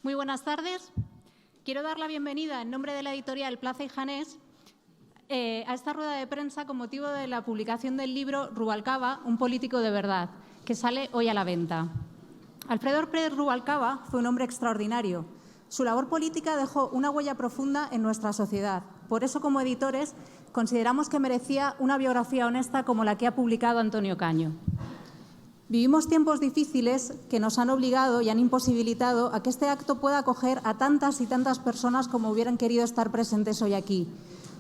Muy buenas tardes. Quiero dar la bienvenida en nombre de la editorial Plaza y Janés a esta rueda de prensa con motivo de la publicación del libro Rubalcaba, un político de verdad, que sale hoy a la venta. Alfredo Pérez Rubalcaba fue un hombre extraordinario. Su labor política dejó una huella profunda en nuestra sociedad. Por eso, como editores, consideramos que merecía una biografía honesta como la que ha publicado Antonio Caño. Vivimos tiempos difíciles que nos han obligado y han imposibilitado a que este acto pueda acoger a tantas y tantas personas como hubieran querido estar presentes hoy aquí.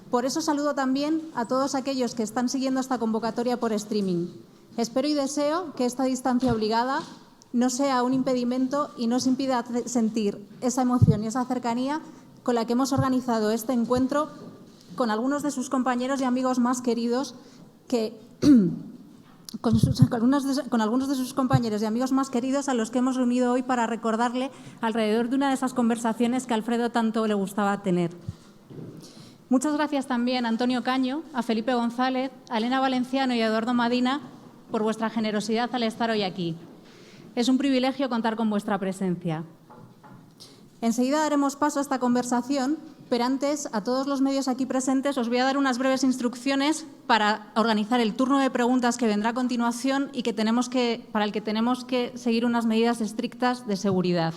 Por eso saludo también a todos aquellos que están siguiendo esta convocatoria por streaming. Espero y deseo que esta distancia obligada no sea un impedimento y nos impida sentir esa emoción y esa cercanía con la que hemos organizado este encuentro con algunos de sus compañeros y amigos más queridos con algunos de sus compañeros y amigos más queridos a los que hemos reunido hoy para recordarle alrededor de una de esas conversaciones que a Alfredo tanto le gustaba tener. Muchas gracias también a Antonio Caño, a Felipe González, a Elena Valenciano y a Eduardo Madina por vuestra generosidad al estar hoy aquí. Es un privilegio contar con vuestra presencia. Enseguida daremos paso a esta conversación, pero antes, a todos los medios aquí presentes, os voy a dar unas breves instrucciones para organizar el turno de preguntas que vendrá a continuación y para el que tenemos que seguir unas medidas estrictas de seguridad.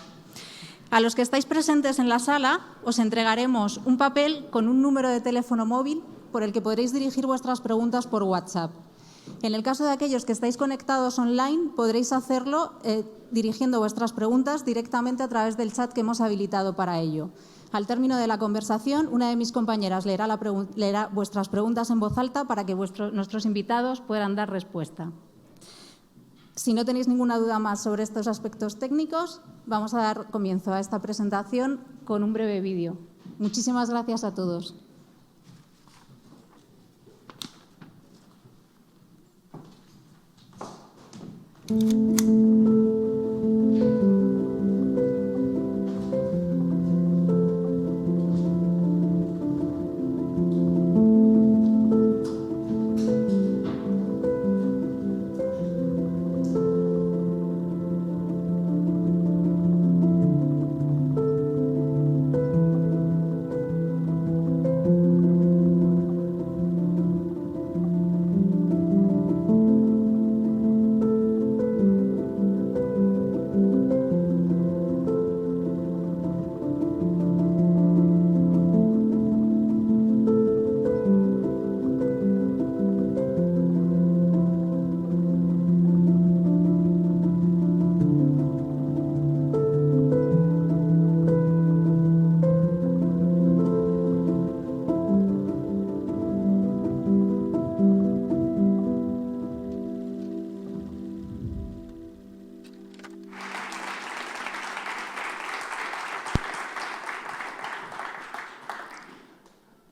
A los que estáis presentes en la sala, os entregaremos un papel con un número de teléfono móvil por el que podréis dirigir vuestras preguntas por WhatsApp. En el caso de aquellos que estáis conectados online, podréis hacerlo dirigiendo vuestras preguntas directamente a través del chat que hemos habilitado para ello. Al término de la conversación, una de mis compañeras leerá vuestras preguntas en voz alta para que nuestros invitados puedan dar respuesta. Si no tenéis ninguna duda más sobre estos aspectos técnicos, vamos a dar comienzo a esta presentación con un breve vídeo. Muchísimas gracias a todos.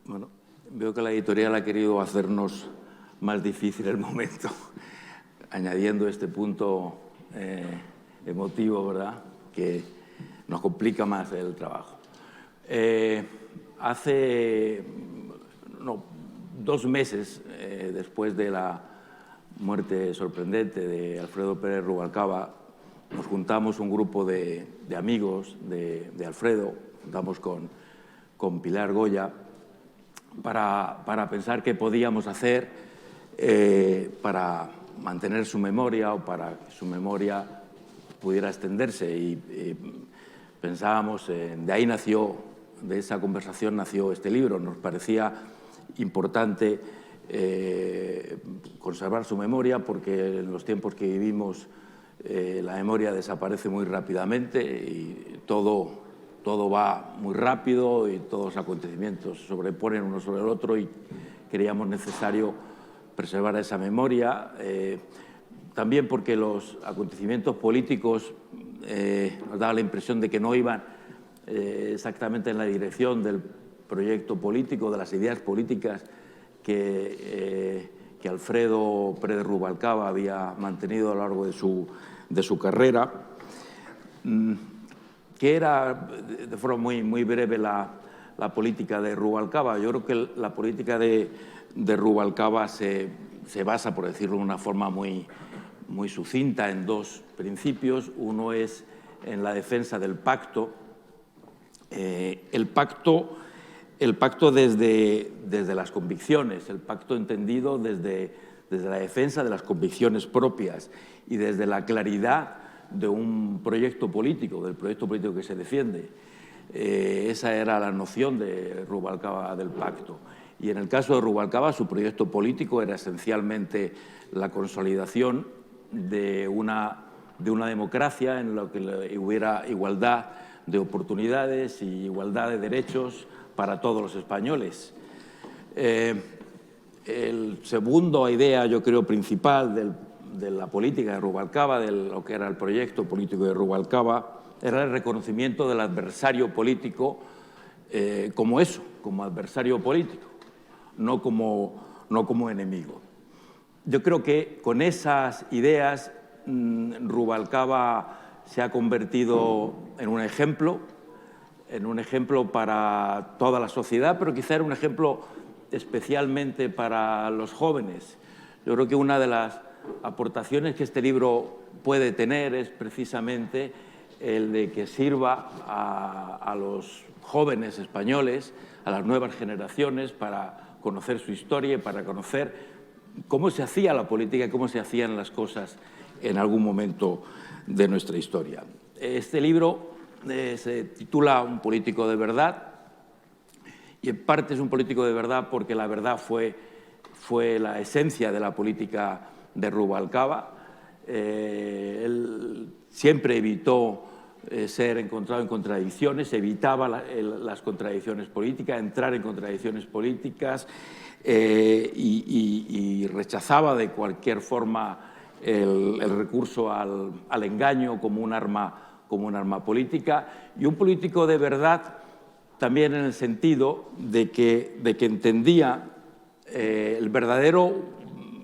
Bueno, veo que la editorial ha querido hacernos más difícil el momento, añadiendo este punto emotivo, ¿verdad?, que nos complica más el trabajo. Hace 2 meses, después de la muerte sorprendente de Alfredo Pérez Rubalcaba, nos juntamos un grupo de amigos de Alfredo, juntamos con Pilar Goya, para pensar qué podíamos hacer para mantener su memoria o para que su memoria pudiera extenderse. Y pensábamos, de esa conversación nació este libro. Nos parecía importante conservar su memoria porque en los tiempos que vivimos la memoria desaparece muy rápidamente y todo va muy rápido y todos los acontecimientos se sobreponen uno sobre el otro y creíamos necesario preservar esa memoria. También porque los acontecimientos políticos nos daba la impresión de que no iban exactamente en la dirección del proyecto político, de las ideas políticas que Alfredo Pérez Rubalcaba había mantenido a lo largo de su carrera. ¿Qué era, de forma muy breve, la política de Rubalcaba? Yo creo que la política de Rubalcaba se basa, por decirlo de una forma muy sucinta, en 2 principios. Uno es en la defensa del pacto el pacto desde las convicciones, el pacto entendido desde la defensa de las convicciones propias y desde la claridad de un proyecto político, del proyecto político que se defiende. Esa era la noción de Rubalcaba del pacto. Y en el caso de Rubalcaba, su proyecto político era esencialmente la consolidación de una democracia en la que hubiera igualdad de oportunidades y igualdad de derechos para todos los españoles. El segundo idea, yo creo, principal de la política de Rubalcaba, de lo que era el proyecto político de Rubalcaba, era el reconocimiento del adversario político como eso, como adversario político, no como enemigo. Yo creo que con esas ideas Rubalcaba se ha convertido en un ejemplo para toda la sociedad, pero quizá era un ejemplo especialmente para los jóvenes. Yo creo que una de las aportaciones que este libro puede tener es precisamente el de que sirva a los jóvenes españoles, a las nuevas generaciones, para conocer su historia y para conocer cómo se hacía la política y cómo se hacían las cosas en algún momento de nuestra historia. Este libro se titula Un político de verdad, y en parte es un político de verdad porque la verdad fue la esencia de la política de Rubalcaba. Él siempre evitó ser encontrado en contradicciones, evitaba las contradicciones políticas, entrar en contradicciones políticas y rechazaba de cualquier forma el recurso al engaño como un arma política, y un político de verdad también en el sentido de que entendía el verdadero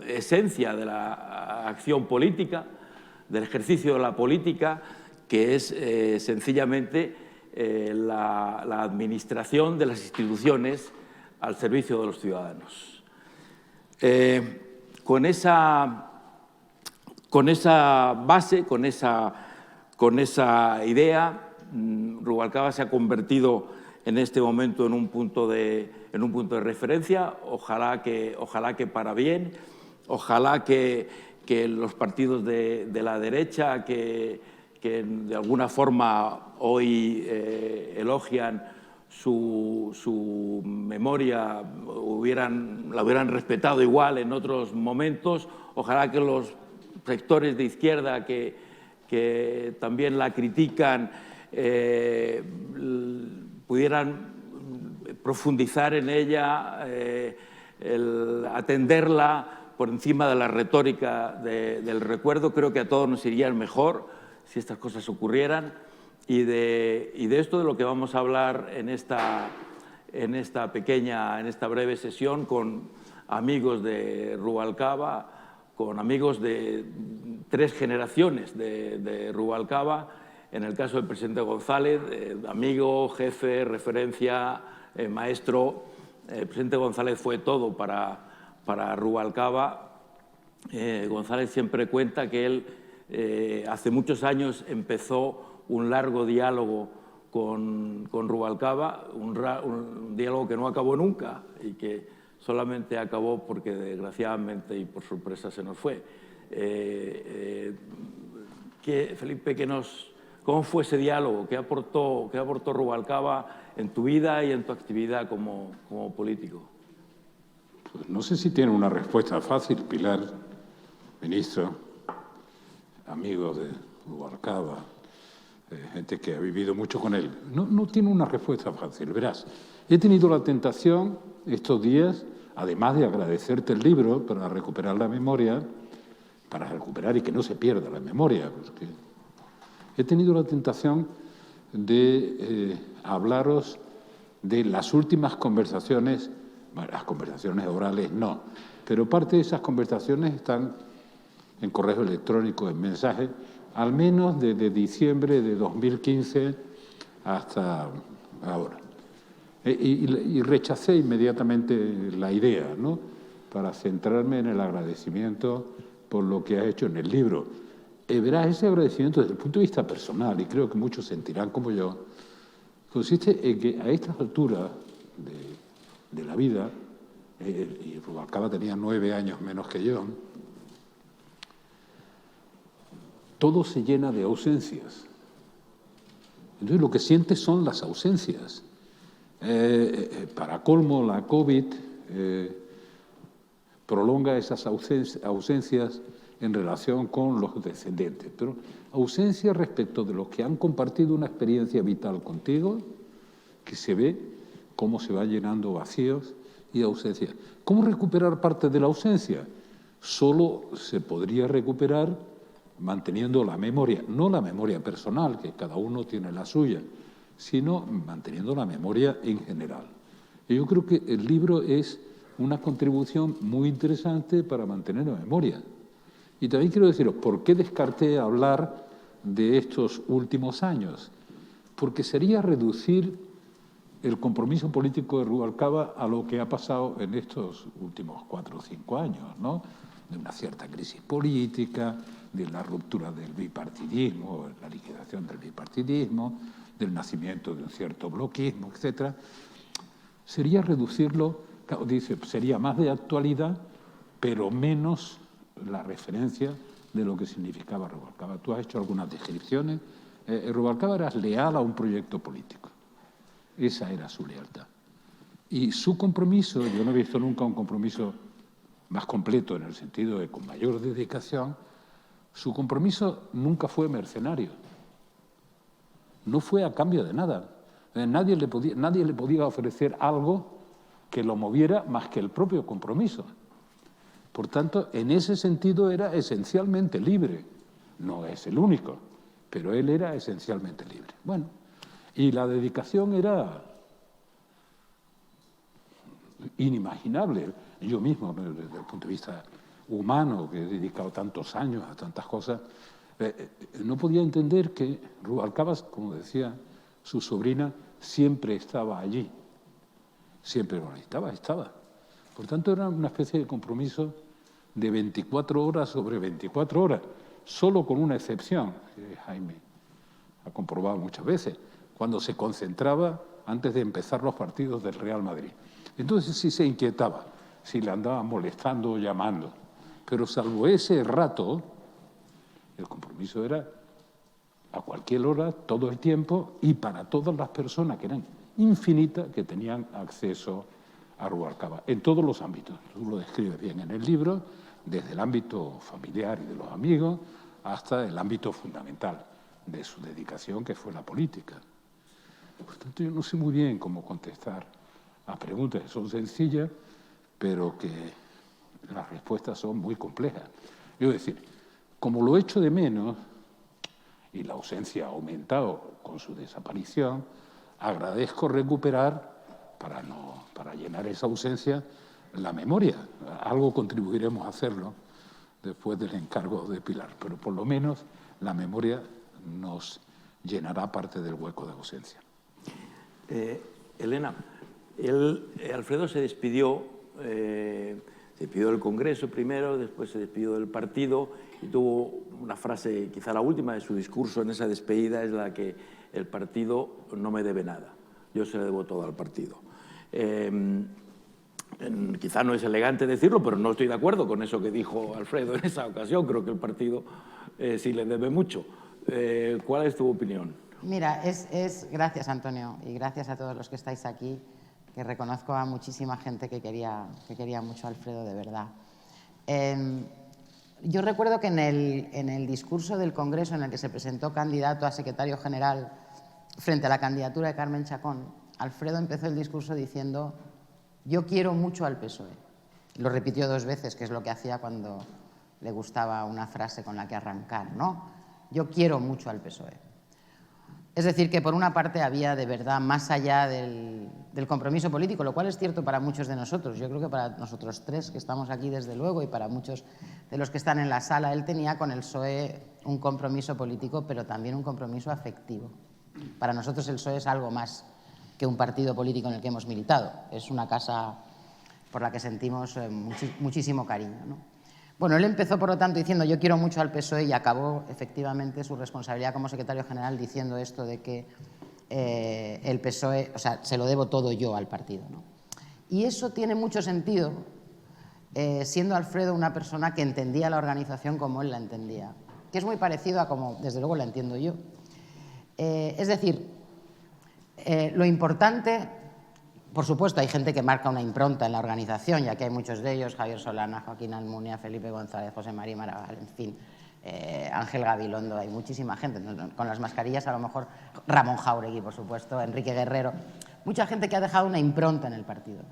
esencia de la acción política, del ejercicio de la política, que es sencillamente la administración de las instituciones al servicio de los ciudadanos. Con esa base, con esa idea, Rubalcaba se ha convertido en este momento en un punto de referencia. Ojalá que para bien, ojalá que los partidos de la derecha que de alguna forma hoy elogian su memoria la hubieran respetado igual en otros momentos. Ojalá que los sectores de izquierda que también la critican pudieran profundizar en ella, atenderla por encima de la retórica del recuerdo. Creo que a todos nos iría mejor si estas cosas ocurrieran, y de esto de lo que vamos a hablar en esta breve sesión con amigos de Rubalcaba, con amigos de 3 generaciones de Rubalcaba. En el caso del presidente González, amigo, jefe, referencia, maestro. El presidente González fue todo para Rubalcaba. González siempre cuenta que él hace muchos años empezó un largo diálogo con Rubalcaba, un diálogo que no acabó nunca y que solamente acabó porque desgraciadamente y por sorpresa se nos fue. Felipe, ¿cómo fue ese diálogo? ¿Qué aportó Rubalcaba en tu vida y en tu actividad como político? Pues no sé si tiene una respuesta fácil, Pilar, ministro, amigos de Rubalcaba, gente que ha vivido mucho con él. No tiene una respuesta fácil, verás. He tenido la tentación estos días, además de agradecerte el libro para recuperar la memoria, para recuperar y que no se pierda la memoria, porque he tenido la tentación de hablaros de las últimas conversaciones, bueno, las conversaciones orales no, pero parte de esas conversaciones están en correo electrónico, en mensajes, al menos desde diciembre de 2015 hasta ahora. Y rechacé inmediatamente la idea, ¿no?, para centrarme en el agradecimiento por lo que has hecho en el libro. Verás, ese agradecimiento desde el punto de vista personal, y creo que muchos sentirán como yo, consiste en que a estas alturas de la vida, y Rubalcaba tenía 9 años menos que yo, todo se llena de ausencias. Entonces lo que sientes son las ausencias. Para colmo, la COVID prolonga esas ausencias en relación con los descendientes, pero ausencias respecto de los que han compartido una experiencia vital contigo, que se ve cómo se va llenando vacíos y ausencias. ¿Cómo recuperar parte de la ausencia? Solo se podría recuperar manteniendo la memoria, no la memoria personal, que cada uno tiene la suya, sino manteniendo la memoria en general. Y yo creo que el libro es una contribución muy interesante para mantener la memoria. Y también quiero deciros, ¿por qué descarté hablar de estos últimos años? Porque sería reducir el compromiso político de Rubalcaba a lo que ha pasado en estos últimos 4 o 5 años, ¿no? De una cierta crisis política, de la ruptura del bipartidismo, la liquidación del bipartidismo, del nacimiento de un cierto bloquismo, etc. Sería reducirlo, dice, sería más de actualidad, pero menos la referencia de lo que significaba Rubalcaba. Tú has hecho algunas descripciones. Rubalcaba era leal a un proyecto político. Esa era su lealtad. Y su compromiso, yo no he visto nunca un compromiso más completo en el sentido de con mayor dedicación, su compromiso nunca fue mercenario. No fue a cambio de nada. Nadie le podía ofrecer algo que lo moviera más que el propio compromiso. Por tanto, en ese sentido era esencialmente libre. No es el único, pero él era esencialmente libre. Bueno, y la dedicación era inimaginable. Yo mismo, desde el punto de vista humano, que he dedicado tantos años a tantas cosas, no podía entender que Rubalcaba, como decía su sobrina, siempre estaba allí. Siempre estaba. Por tanto, era una especie de compromiso de 24 horas sobre 24 horas, solo con una excepción, que Jaime ha comprobado muchas veces, cuando se concentraba antes de empezar los partidos del Real Madrid. Entonces sí se inquietaba, si le andaban molestando o llamando. Pero salvo ese rato, el compromiso era a cualquier hora, todo el tiempo, y para todas las personas, que eran infinitas, que tenían acceso a Rubalcaba, en todos los ámbitos. Tú lo describes bien en el libro, desde el ámbito familiar y de los amigos hasta el ámbito fundamental de su dedicación, que fue la política. Por tanto, yo no sé muy bien cómo contestar a preguntas que son sencillas, pero que las respuestas son muy complejas. Es decir, como lo echo de menos, y la ausencia ha aumentado con su desaparición, agradezco recuperar, para llenar esa ausencia, la memoria. Algo contribuiremos a hacerlo después del encargo de Pilar, pero por lo menos la memoria nos llenará parte del hueco de ausencia. Elena, Alfredo se despidió del Congreso primero, después se despidió del partido y tuvo una frase, quizá la última de su discurso en esa despedida, es la que el partido no me debe nada, yo se le debo todo al partido. Quizá no es elegante decirlo, pero no estoy de acuerdo con eso que dijo Alfredo en esa ocasión. Creo que el partido sí le debe mucho. ¿Cuál es tu opinión? Mira, gracias, Antonio, y gracias a todos los que estáis aquí, que reconozco a muchísima gente que quería mucho a Alfredo, de verdad. Yo recuerdo que en el discurso del Congreso en el que se presentó candidato a secretario general frente a la candidatura de Carmen Chacón, Alfredo empezó el discurso diciendo: yo quiero mucho al PSOE. Lo repitió 2 veces, que es lo que hacía cuando le gustaba una frase con la que arrancar, ¿no? Yo quiero mucho al PSOE. Es decir, que por una parte había de verdad, más allá del compromiso político, lo cual es cierto para muchos de nosotros, yo creo que para nosotros 3 que estamos aquí desde luego y para muchos de los que están en la sala, él tenía con el PSOE un compromiso político, pero también un compromiso afectivo. Para nosotros el PSOE es algo más que un partido político en el que hemos militado. Es una casa por la que sentimos muchísimo cariño, ¿no? Bueno, él empezó, por lo tanto, diciendo yo quiero mucho al PSOE y acabó, efectivamente, su responsabilidad como secretario general diciendo esto de que el PSOE, o sea, se lo debo todo yo al partido, ¿no? Y eso tiene mucho sentido, siendo Alfredo una persona que entendía la organización como él la entendía, que es muy parecido a como, desde luego, la entiendo yo. Es decir, lo importante, por supuesto, hay gente que marca una impronta en la organización, y aquí hay muchos de ellos: Javier Solana, Joaquín Almunia, Felipe González, José María Maragall, en fin, Ángel Gabilondo, hay muchísima gente, con las mascarillas a lo mejor, Ramón Jáuregui, por supuesto, Enrique Guerrero, mucha gente que ha dejado una impronta en el partido.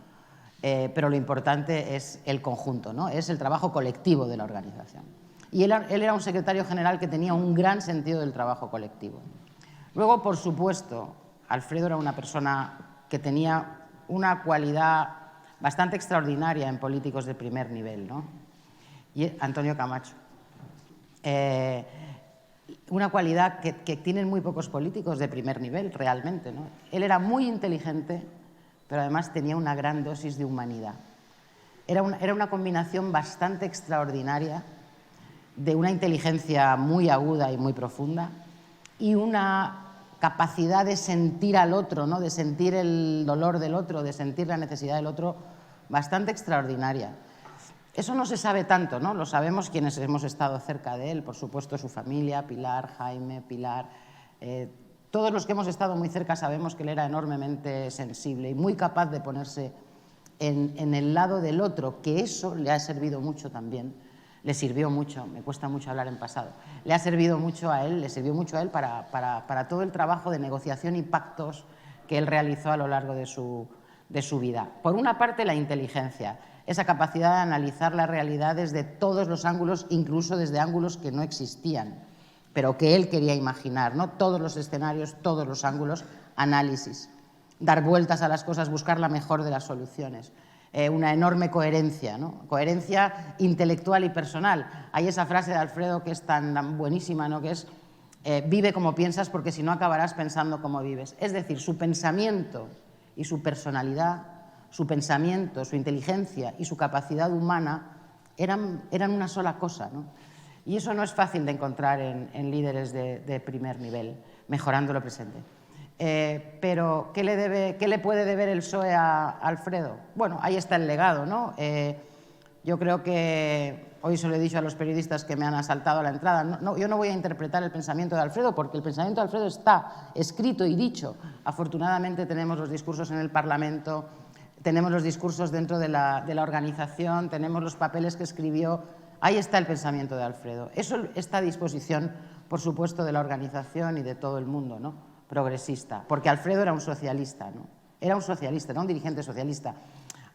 Pero lo importante es el conjunto, ¿no? Es el trabajo colectivo de la organización. Y él era un secretario general que tenía un gran sentido del trabajo colectivo. Luego, por supuesto, Alfredo era una persona que tenía una cualidad bastante extraordinaria en políticos de primer nivel, ¿no? Y Antonio Camacho. Una cualidad que tienen muy pocos políticos de primer nivel, realmente, ¿no? Él era muy inteligente, pero además tenía una gran dosis de humanidad. Era una combinación bastante extraordinaria de una inteligencia muy aguda y muy profunda y una capacidad de sentir al otro, ¿no? De sentir el dolor del otro, de sentir la necesidad del otro, bastante extraordinaria. Eso no se sabe tanto, ¿no? Lo sabemos quienes hemos estado cerca de él, por supuesto su familia, Pilar, Jaime, Pilar. Todos los que hemos estado muy cerca sabemos que él era enormemente sensible y muy capaz de ponerse en el lado del otro, que eso le ha servido mucho también. Le sirvió mucho, me cuesta mucho hablar en pasado, le ha servido mucho a él, le sirvió mucho a él para todo el trabajo de negociación y pactos que él realizó a lo largo de su vida. Por una parte, la inteligencia, esa capacidad de analizar la realidad desde todos los ángulos, incluso desde ángulos que no existían, pero que él quería imaginar, ¿no? Todos los escenarios, todos los ángulos, análisis, dar vueltas a las cosas, buscar la mejor de las soluciones. Una enorme coherencia, ¿no? Coherencia intelectual y personal. Hay esa frase de Alfredo que es tan buenísima, ¿no? Que es vive como piensas porque si no acabarás pensando como vives. Es decir, su pensamiento y su personalidad, su pensamiento, su inteligencia y su capacidad humana eran una sola cosa, ¿no? Y eso no es fácil de encontrar en líderes de primer nivel, mejorando lo presente. Pero, ¿qué le puede deber el PSOE a Alfredo? Bueno, ahí está el legado, ¿no? Yo creo que hoy se lo he dicho a los periodistas que me han asaltado a la entrada. Yo no voy a interpretar el pensamiento de Alfredo porque el pensamiento de Alfredo está escrito y dicho. Afortunadamente tenemos los discursos en el Parlamento, tenemos los discursos dentro de la organización, tenemos los papeles que escribió. Ahí está el pensamiento de Alfredo. Eso está a disposición, por supuesto, de la organización y de todo el mundo, ¿no? Progresista, porque Alfredo era un socialista, ¿no? Era un socialista, no un dirigente socialista.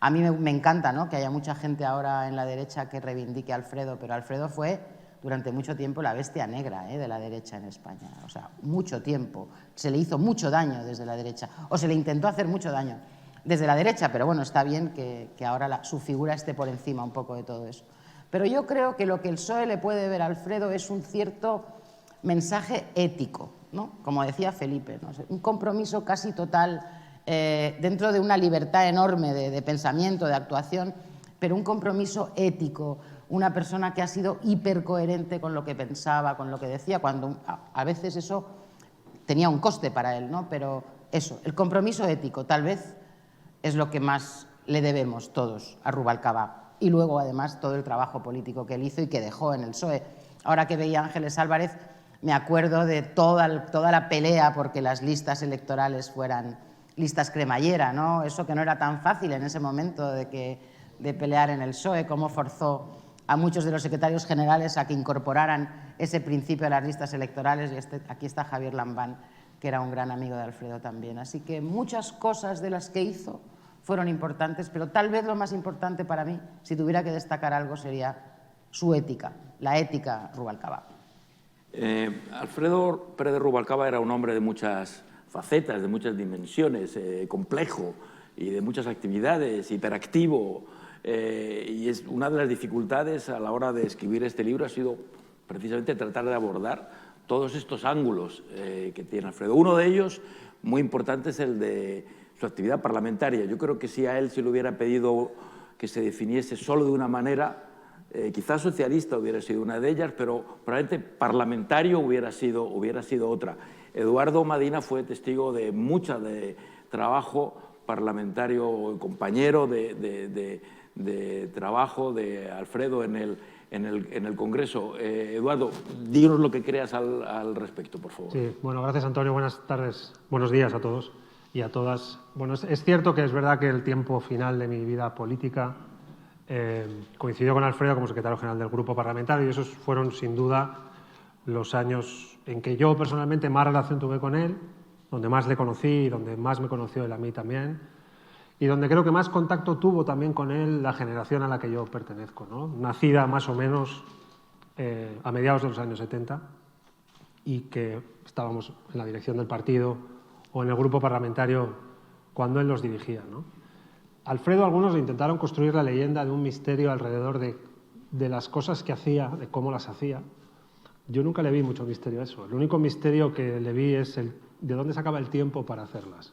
A mí me encanta, ¿no?, que haya mucha gente ahora en la derecha que reivindique a Alfredo, pero Alfredo fue durante mucho tiempo la bestia negra de la derecha en España. O sea, mucho tiempo. Se le hizo mucho daño desde la derecha, o se le intentó hacer mucho daño desde la derecha, pero bueno, está bien que ahora su figura esté por encima un poco de todo eso. Pero yo creo que lo que el PSOE le puede ver a Alfredo es un cierto mensaje ético, ¿no? Como decía Felipe, ¿no? Un compromiso casi total dentro de una libertad enorme de pensamiento, de actuación, pero un compromiso ético, una persona que ha sido hipercoherente con lo que pensaba, con lo que decía, cuando a veces eso tenía un coste para él, ¿no? Pero eso, el compromiso ético, tal vez es lo que más le debemos todos a Rubalcaba. Y luego, además, todo el trabajo político que él hizo y que dejó en el PSOE. Ahora que veía a Ángeles Álvarez, me acuerdo de toda la pelea porque las listas electorales fueran listas cremallera, ¿no? Eso que no era tan fácil en ese momento de pelear en el PSOE, cómo forzó a muchos de los secretarios generales a que incorporaran ese principio a las listas electorales. Y aquí está Javier Lambán, que era un gran amigo de Alfredo también. Así que muchas cosas de las que hizo fueron importantes, pero tal vez lo más importante para mí, si tuviera que destacar algo, sería su ética, la ética Rubalcaba. Alfredo Pérez de Rubalcaba era un hombre de muchas facetas, de muchas dimensiones, complejo y de muchas actividades, hiperactivo. Y es una de las dificultades a la hora de escribir este libro ha sido precisamente tratar de abordar todos estos ángulos que tiene Alfredo. Uno de ellos, muy importante, es el de su actividad parlamentaria. Yo creo que si a él se le hubiera pedido que se definiese solo de una manera, quizás socialista hubiera sido una de ellas, pero probablemente parlamentario hubiera sido otra. Eduardo Madina fue testigo de mucho de trabajo parlamentario, compañero de trabajo de Alfredo en el Congreso. Eduardo, díganos lo que creas al respecto, por favor. Sí, bueno, gracias, Antonio. Buenas tardes, buenos días a todos y a todas. Bueno, es cierto que es verdad que el tiempo final de mi vida política coincidió con Alfredo como secretario general del Grupo Parlamentario y esos fueron, sin duda, los años en que yo personalmente más relación tuve con él, donde más le conocí y donde más me conoció él a mí también, y donde creo que más contacto tuvo también con él la generación a la que yo pertenezco, ¿no? Nacida más o menos a mediados de los años 70 y que estábamos en la dirección del partido o en el grupo parlamentario cuando él los dirigía, ¿no? Alfredo, algunos intentaron construir la leyenda de un misterio alrededor de las cosas que hacía, de cómo las hacía. Yo nunca le vi mucho misterio a eso. El único misterio que le vi es de dónde sacaba el tiempo para hacerlas.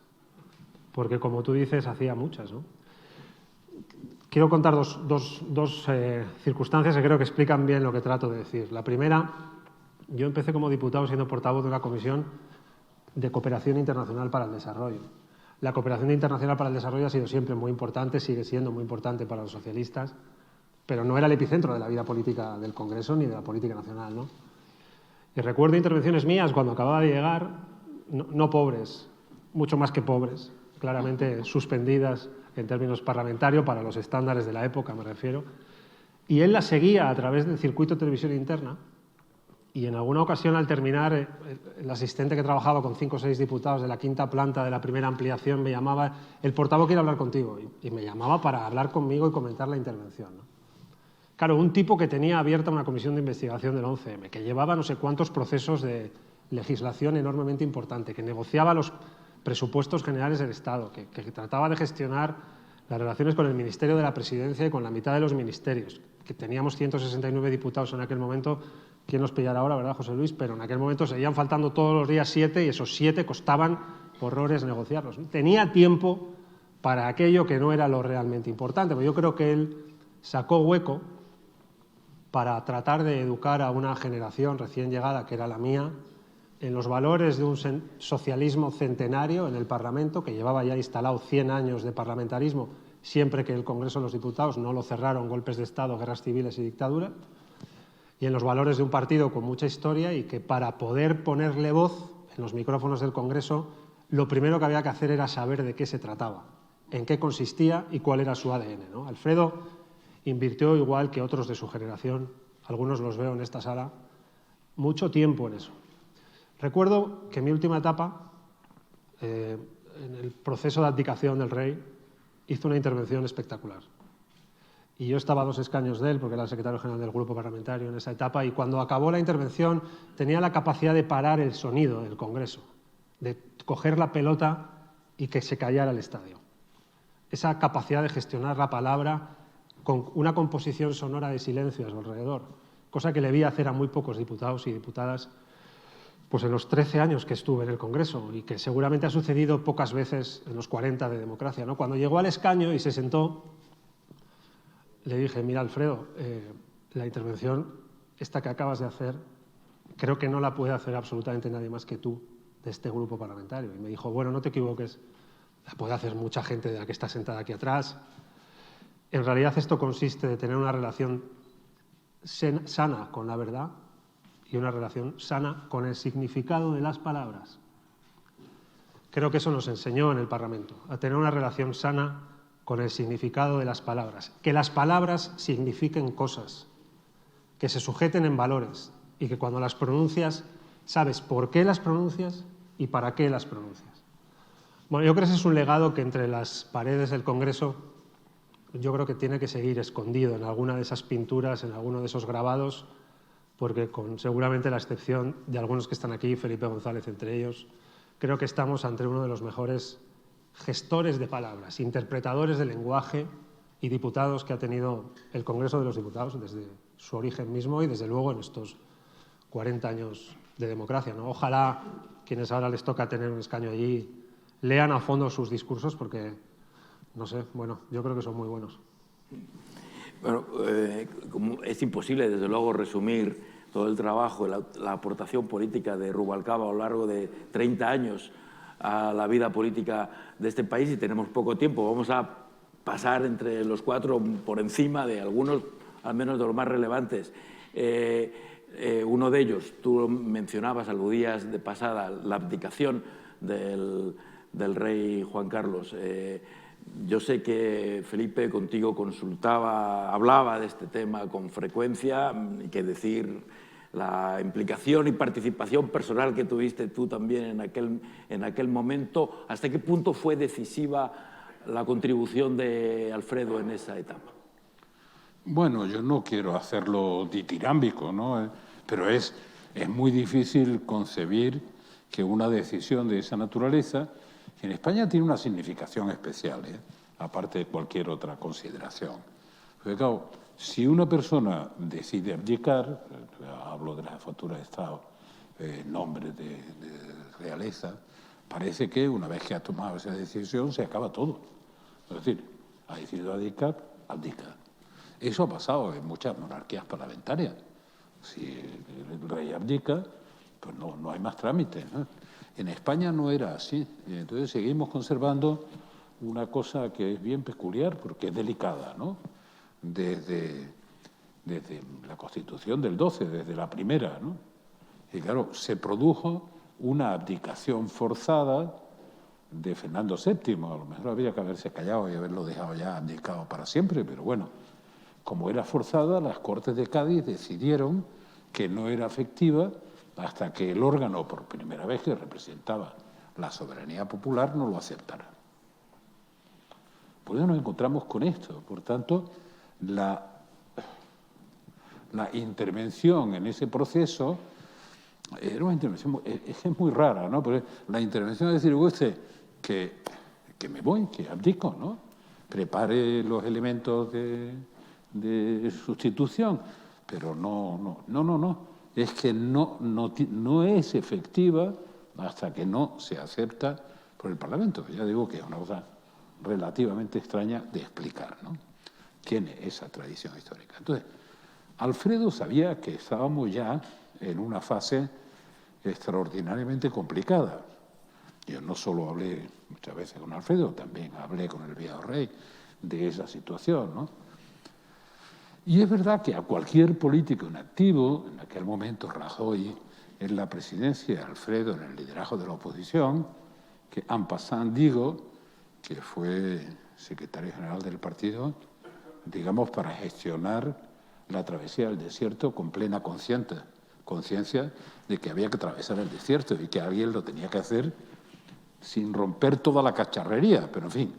Porque, como tú dices, hacía muchas, ¿no? Quiero contar dos circunstancias que creo que explican bien lo que trato de decir. La primera, yo empecé como diputado siendo portavoz de una comisión de cooperación internacional para el desarrollo. La cooperación internacional para el desarrollo ha sido siempre muy importante, sigue siendo muy importante para los socialistas, pero no era el epicentro de la vida política del Congreso ni de la política nacional, ¿no? Y recuerdo intervenciones mías cuando acababa de llegar, no pobres, mucho más que pobres, claramente suspendidas en términos parlamentarios para los estándares de la época, me refiero, y él las seguía a través del circuito de televisión interna. Y en alguna ocasión, al terminar, el asistente que trabajaba con 5 o 6 diputados de la quinta planta de la primera ampliación me llamaba: el portavoz quiere hablar contigo, y me llamaba para hablar conmigo y comentar la intervención, ¿no? Claro, un tipo que tenía abierta una comisión de investigación del 11M, que llevaba no sé cuántos procesos de legislación enormemente importante, que negociaba los presupuestos generales del Estado, que trataba de gestionar las relaciones con el Ministerio de la Presidencia y con la mitad de los ministerios, que teníamos 169 diputados en aquel momento. ¿Quién nos pillará ahora, verdad, José Luis? Pero en aquel momento seguían faltando todos los días 7 y esos 7 costaban horrores negociarlos. Tenía tiempo para aquello que no era lo realmente importante, pero yo creo que él sacó hueco para tratar de educar a una generación recién llegada, que era la mía, en los valores de un socialismo centenario en el Parlamento, que llevaba ya instalado 100 años de parlamentarismo, siempre que el Congreso de los Diputados no lo cerraron golpes de Estado, guerras civiles y dictadura, y en los valores de un partido con mucha historia y que para poder ponerle voz en los micrófonos del Congreso, lo primero que había que hacer era saber de qué se trataba, en qué consistía y cuál era su ADN, ¿no? Alfredo invirtió, igual que otros de su generación, algunos los veo en esta sala, mucho tiempo en eso. Recuerdo que en mi última etapa, en el proceso de abdicación del rey, hizo una intervención espectacular. Y yo estaba a 2 escaños de él, porque era el secretario general del Grupo Parlamentario en esa etapa, y cuando acabó la intervención tenía la capacidad de parar el sonido del Congreso, de coger la pelota y que se callara el estadio. Esa capacidad de gestionar la palabra con una composición sonora de silencio a su alrededor, cosa que le vi hacer a muy pocos diputados y diputadas pues en los 13 años que estuve en el Congreso, y que seguramente ha sucedido pocas veces en los 40 de democracia, ¿no? Cuando llegó al escaño y se sentó, le dije: mira, Alfredo, la intervención esta que acabas de hacer creo que no la puede hacer absolutamente nadie más que tú de este grupo parlamentario. Y me dijo: bueno, no te equivoques, la puede hacer mucha gente de la que está sentada aquí atrás. En realidad esto consiste de tener una relación sana con la verdad y una relación sana con el significado de las palabras. Creo que eso nos enseñó en el Parlamento, a tener una relación sana con el significado de las palabras. Que las palabras signifiquen cosas, que se sujeten en valores y que cuando las pronuncias sabes por qué las pronuncias y para qué las pronuncias. Bueno, yo creo que ese es un legado que entre las paredes del Congreso yo creo que tiene que seguir escondido en alguna de esas pinturas, en alguno de esos grabados, porque con seguramente la excepción de algunos que están aquí, Felipe González entre ellos, creo que estamos ante uno de los mejores gestores de palabras, interpretadores del lenguaje y diputados que ha tenido el Congreso de los Diputados desde su origen mismo y desde luego en estos 40 años de democracia, ¿no? Ojalá quienes ahora les toca tener un escaño allí lean a fondo sus discursos porque, no sé, bueno, yo creo que son muy buenos. Bueno, como es imposible, desde luego, resumir todo el trabajo, la aportación política de Rubalcaba a lo largo de 30 años a la vida política de este país, y tenemos poco tiempo. Vamos a pasar entre los cuatro por encima de algunos, al menos de los más relevantes. Uno de ellos, tú lo mencionabas, aludías de pasada, la abdicación del rey Juan Carlos. Yo sé que Felipe contigo hablaba de este tema con frecuencia, y que decir la implicación y participación personal que tuviste tú también en aquel momento. ¿Hasta qué punto fue decisiva la contribución de Alfredo en esa etapa? Bueno, yo no quiero hacerlo ditirámbico, ¿no? Pero es muy difícil concebir que una decisión de esa naturaleza, que en España tiene una significación especial, aparte de cualquier otra consideración. Porque, claro, si una persona decide abdicar, hablo de la jefatura de Estado, en nombre de realeza, parece que una vez que ha tomado esa decisión se acaba todo. Es decir, ha decidido abdicar, abdica. Eso ha pasado en muchas monarquías parlamentarias. Si el rey abdica, pues no hay más trámites, ¿no? En España no era así. Y entonces seguimos conservando una cosa que es bien peculiar porque es delicada, ¿no? Desde la Constitución del 12, desde la primera, ¿no? Y claro, se produjo una abdicación forzada de Fernando VII. A lo mejor habría que haberse callado y haberlo dejado ya abdicado para siempre, pero bueno, como era forzada, las Cortes de Cádiz decidieron que no era efectiva hasta que el órgano, por primera vez que representaba la soberanía popular, no lo aceptara. Por eso nos encontramos con esto. Por tanto, la intervención en ese proceso era una intervención, es muy rara, ¿no? Porque la intervención es decir, usted que me voy, que abdico, ¿no? Prepare los elementos de sustitución, pero no. Es que no es efectiva hasta que no se acepta por el Parlamento. Ya digo que es una cosa relativamente extraña de explicar, ¿no? Tiene esa tradición histórica. Entonces, Alfredo sabía que estábamos ya en una fase extraordinariamente complicada. Yo no solo hablé muchas veces con Alfredo, también hablé con el viejo rey de esa situación, ¿no? Y es verdad que a cualquier político en activo, en aquel momento Rajoy en la presidencia, Alfredo en el liderazgo de la oposición, que en passant digo que fue secretario general del partido, digamos, para gestionar la travesía del desierto con plena conciencia de que había que atravesar el desierto y que alguien lo tenía que hacer sin romper toda la cacharrería. Pero, en fin,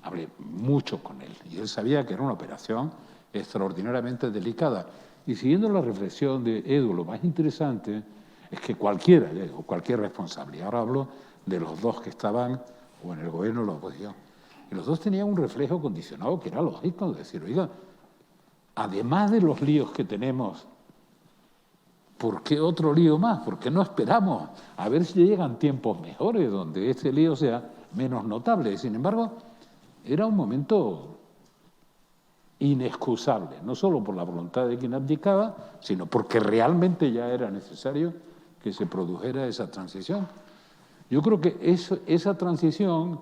hablé mucho con él y él sabía que era una operación extraordinariamente delicada. Y siguiendo la reflexión de Edu, lo más interesante es que cualquier responsable, y ahora hablo de los dos que estaban o en el gobierno o en la oposición, y los dos tenían un reflejo condicionado que era lógico, de decir, oiga, además de los líos que tenemos, ¿por qué otro lío más? ¿Por qué no esperamos a ver si llegan tiempos mejores donde este lío sea menos notable? Sin embargo, era un momento inexcusable, no solo por la voluntad de quien abdicaba, sino porque realmente ya era necesario que se produjera esa transición. Yo creo que esa transición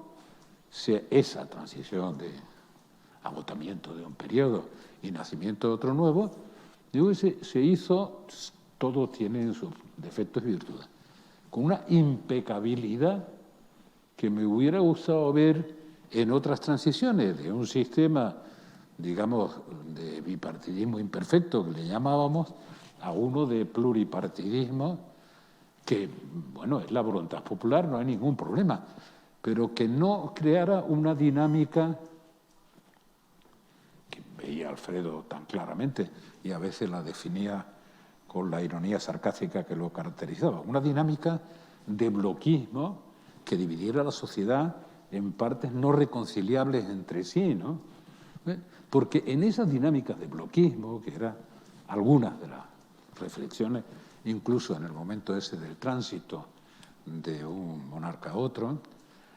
de agotamiento de un periodo y nacimiento de otro nuevo, digo, se hizo, todo tiene sus defectos y virtudes, con una impecabilidad que me hubiera gustado ver en otras transiciones de un sistema, digamos, de bipartidismo imperfecto, que le llamábamos, a uno de pluripartidismo, que, bueno, es la voluntad popular, no hay ningún problema, pero que no creara una dinámica que veía Alfredo tan claramente y a veces la definía con la ironía sarcástica que lo caracterizaba, una dinámica de bloquismo que dividiera a la sociedad en partes no reconciliables entre sí, ¿no? Porque en esas dinámicas de bloquismo, que eran algunas de las reflexiones, incluso en el momento ese del tránsito de un monarca a otro,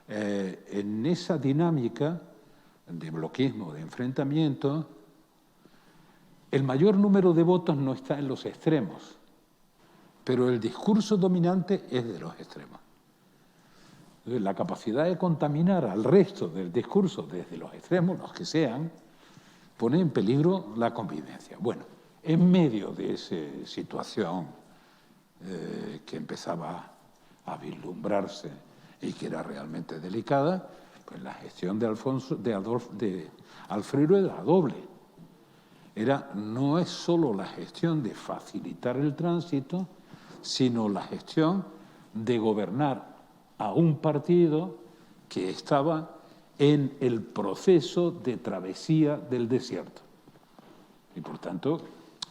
en esa dinámica de bloquismo, de enfrentamiento, el mayor número de votos no está en los extremos, pero el discurso dominante es de los extremos. Entonces, la capacidad de contaminar al resto del discurso desde los extremos, los que sean, pone en peligro la convivencia. Bueno, en medio de esa situación que empezaba a vislumbrarse y que era realmente delicada, pues la gestión de Alfredo era doble. No es solo la gestión de facilitar el tránsito, sino la gestión de gobernar a un partido que estaba en el proceso de travesía del desierto. Y por tanto,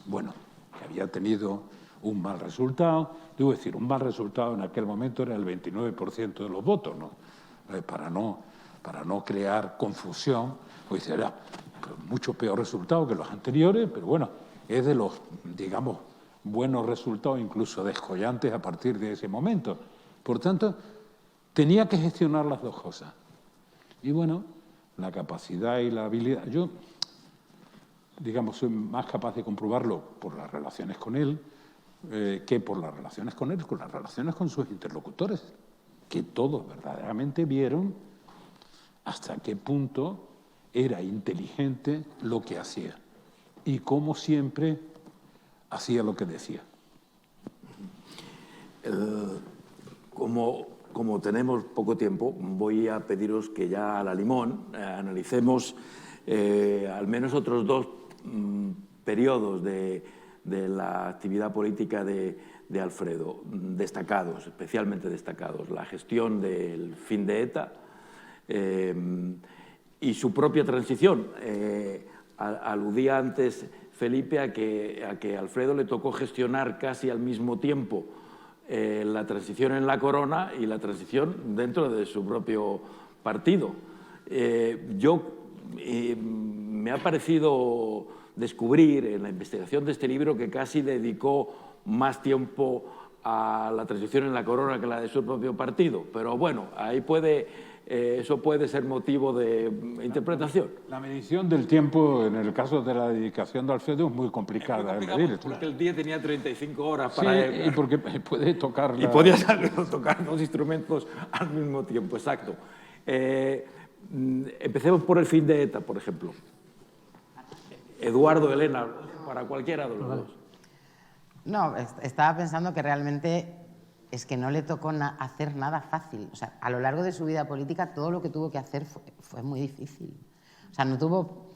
bueno, que había tenido un mal resultado. Debo decir, un mal resultado en aquel momento era el 29% de los votos, ¿no? Para no crear confusión, pues era mucho peor resultado que los anteriores, pero bueno, es de los, digamos, buenos resultados, incluso descollantes a partir de ese momento. Por tanto, tenía que gestionar las dos cosas. Y bueno, la capacidad y la habilidad. Yo, digamos, soy más capaz de comprobarlo por las relaciones con él que por las relaciones con él, con las relaciones con sus interlocutores, que todos verdaderamente vieron hasta qué punto era inteligente lo que hacía y cómo siempre hacía lo que decía. Como tenemos poco tiempo, voy a pediros que ya a la limón analicemos al menos otros dos periodos de la actividad política de Alfredo, destacados, especialmente destacados. La gestión del fin de ETA y su propia transición. Aludía antes Felipe a que a Alfredo le tocó gestionar casi al mismo tiempo la transición en la Corona y la transición dentro de su propio partido. Me ha parecido descubrir en la investigación de este libro que casi dedicó más tiempo a la transición en la Corona que la de su propio partido. Pero bueno, ahí eso puede ser motivo de interpretación. La medición del tiempo en el caso de la dedicación de Alfredo es muy complicada. Porque el día tenía 35 horas para él. Y porque puede tocar y podía tocar dos instrumentos al mismo tiempo, exacto. Empecemos por el fin de ETA, por ejemplo. Eduardo, Elena, para cualquiera de los dos. No, estaba pensando que realmente es que no le tocó hacer nada fácil. O sea, a lo largo de su vida política todo lo que tuvo que hacer fue muy difícil. O sea, no tuvo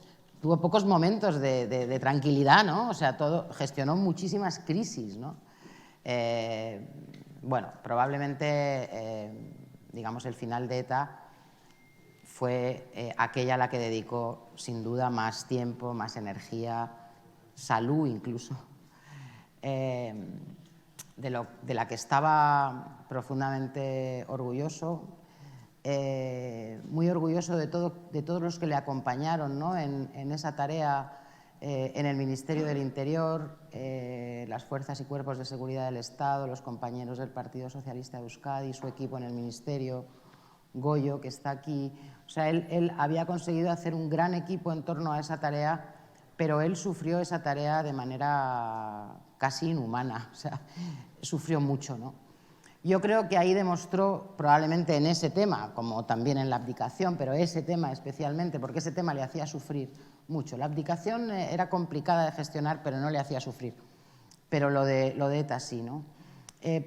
pocos momentos de tranquilidad, ¿no? O sea, gestionó muchísimas crisis, ¿no? Bueno, probablemente, digamos, el final de ETA fue aquella a la que dedicó, sin duda, más tiempo, más energía, salud incluso, de la que estaba profundamente orgulloso, muy orgulloso de todos los que le acompañaron, ¿no? en esa tarea en el Ministerio del Interior, las fuerzas y cuerpos de seguridad del Estado, los compañeros del Partido Socialista de Euskadi, su equipo en el Ministerio, Goyo, que está aquí. O sea, él había conseguido hacer un gran equipo en torno a esa tarea, pero él sufrió esa tarea de manera casi inhumana. O sea, sufrió mucho, ¿no? Yo creo que ahí demostró, probablemente en ese tema, como también en la abdicación, pero ese tema especialmente, porque ese tema le hacía sufrir mucho. La abdicación era complicada de gestionar, pero no le hacía sufrir. Pero lo de ETA sí, ¿no?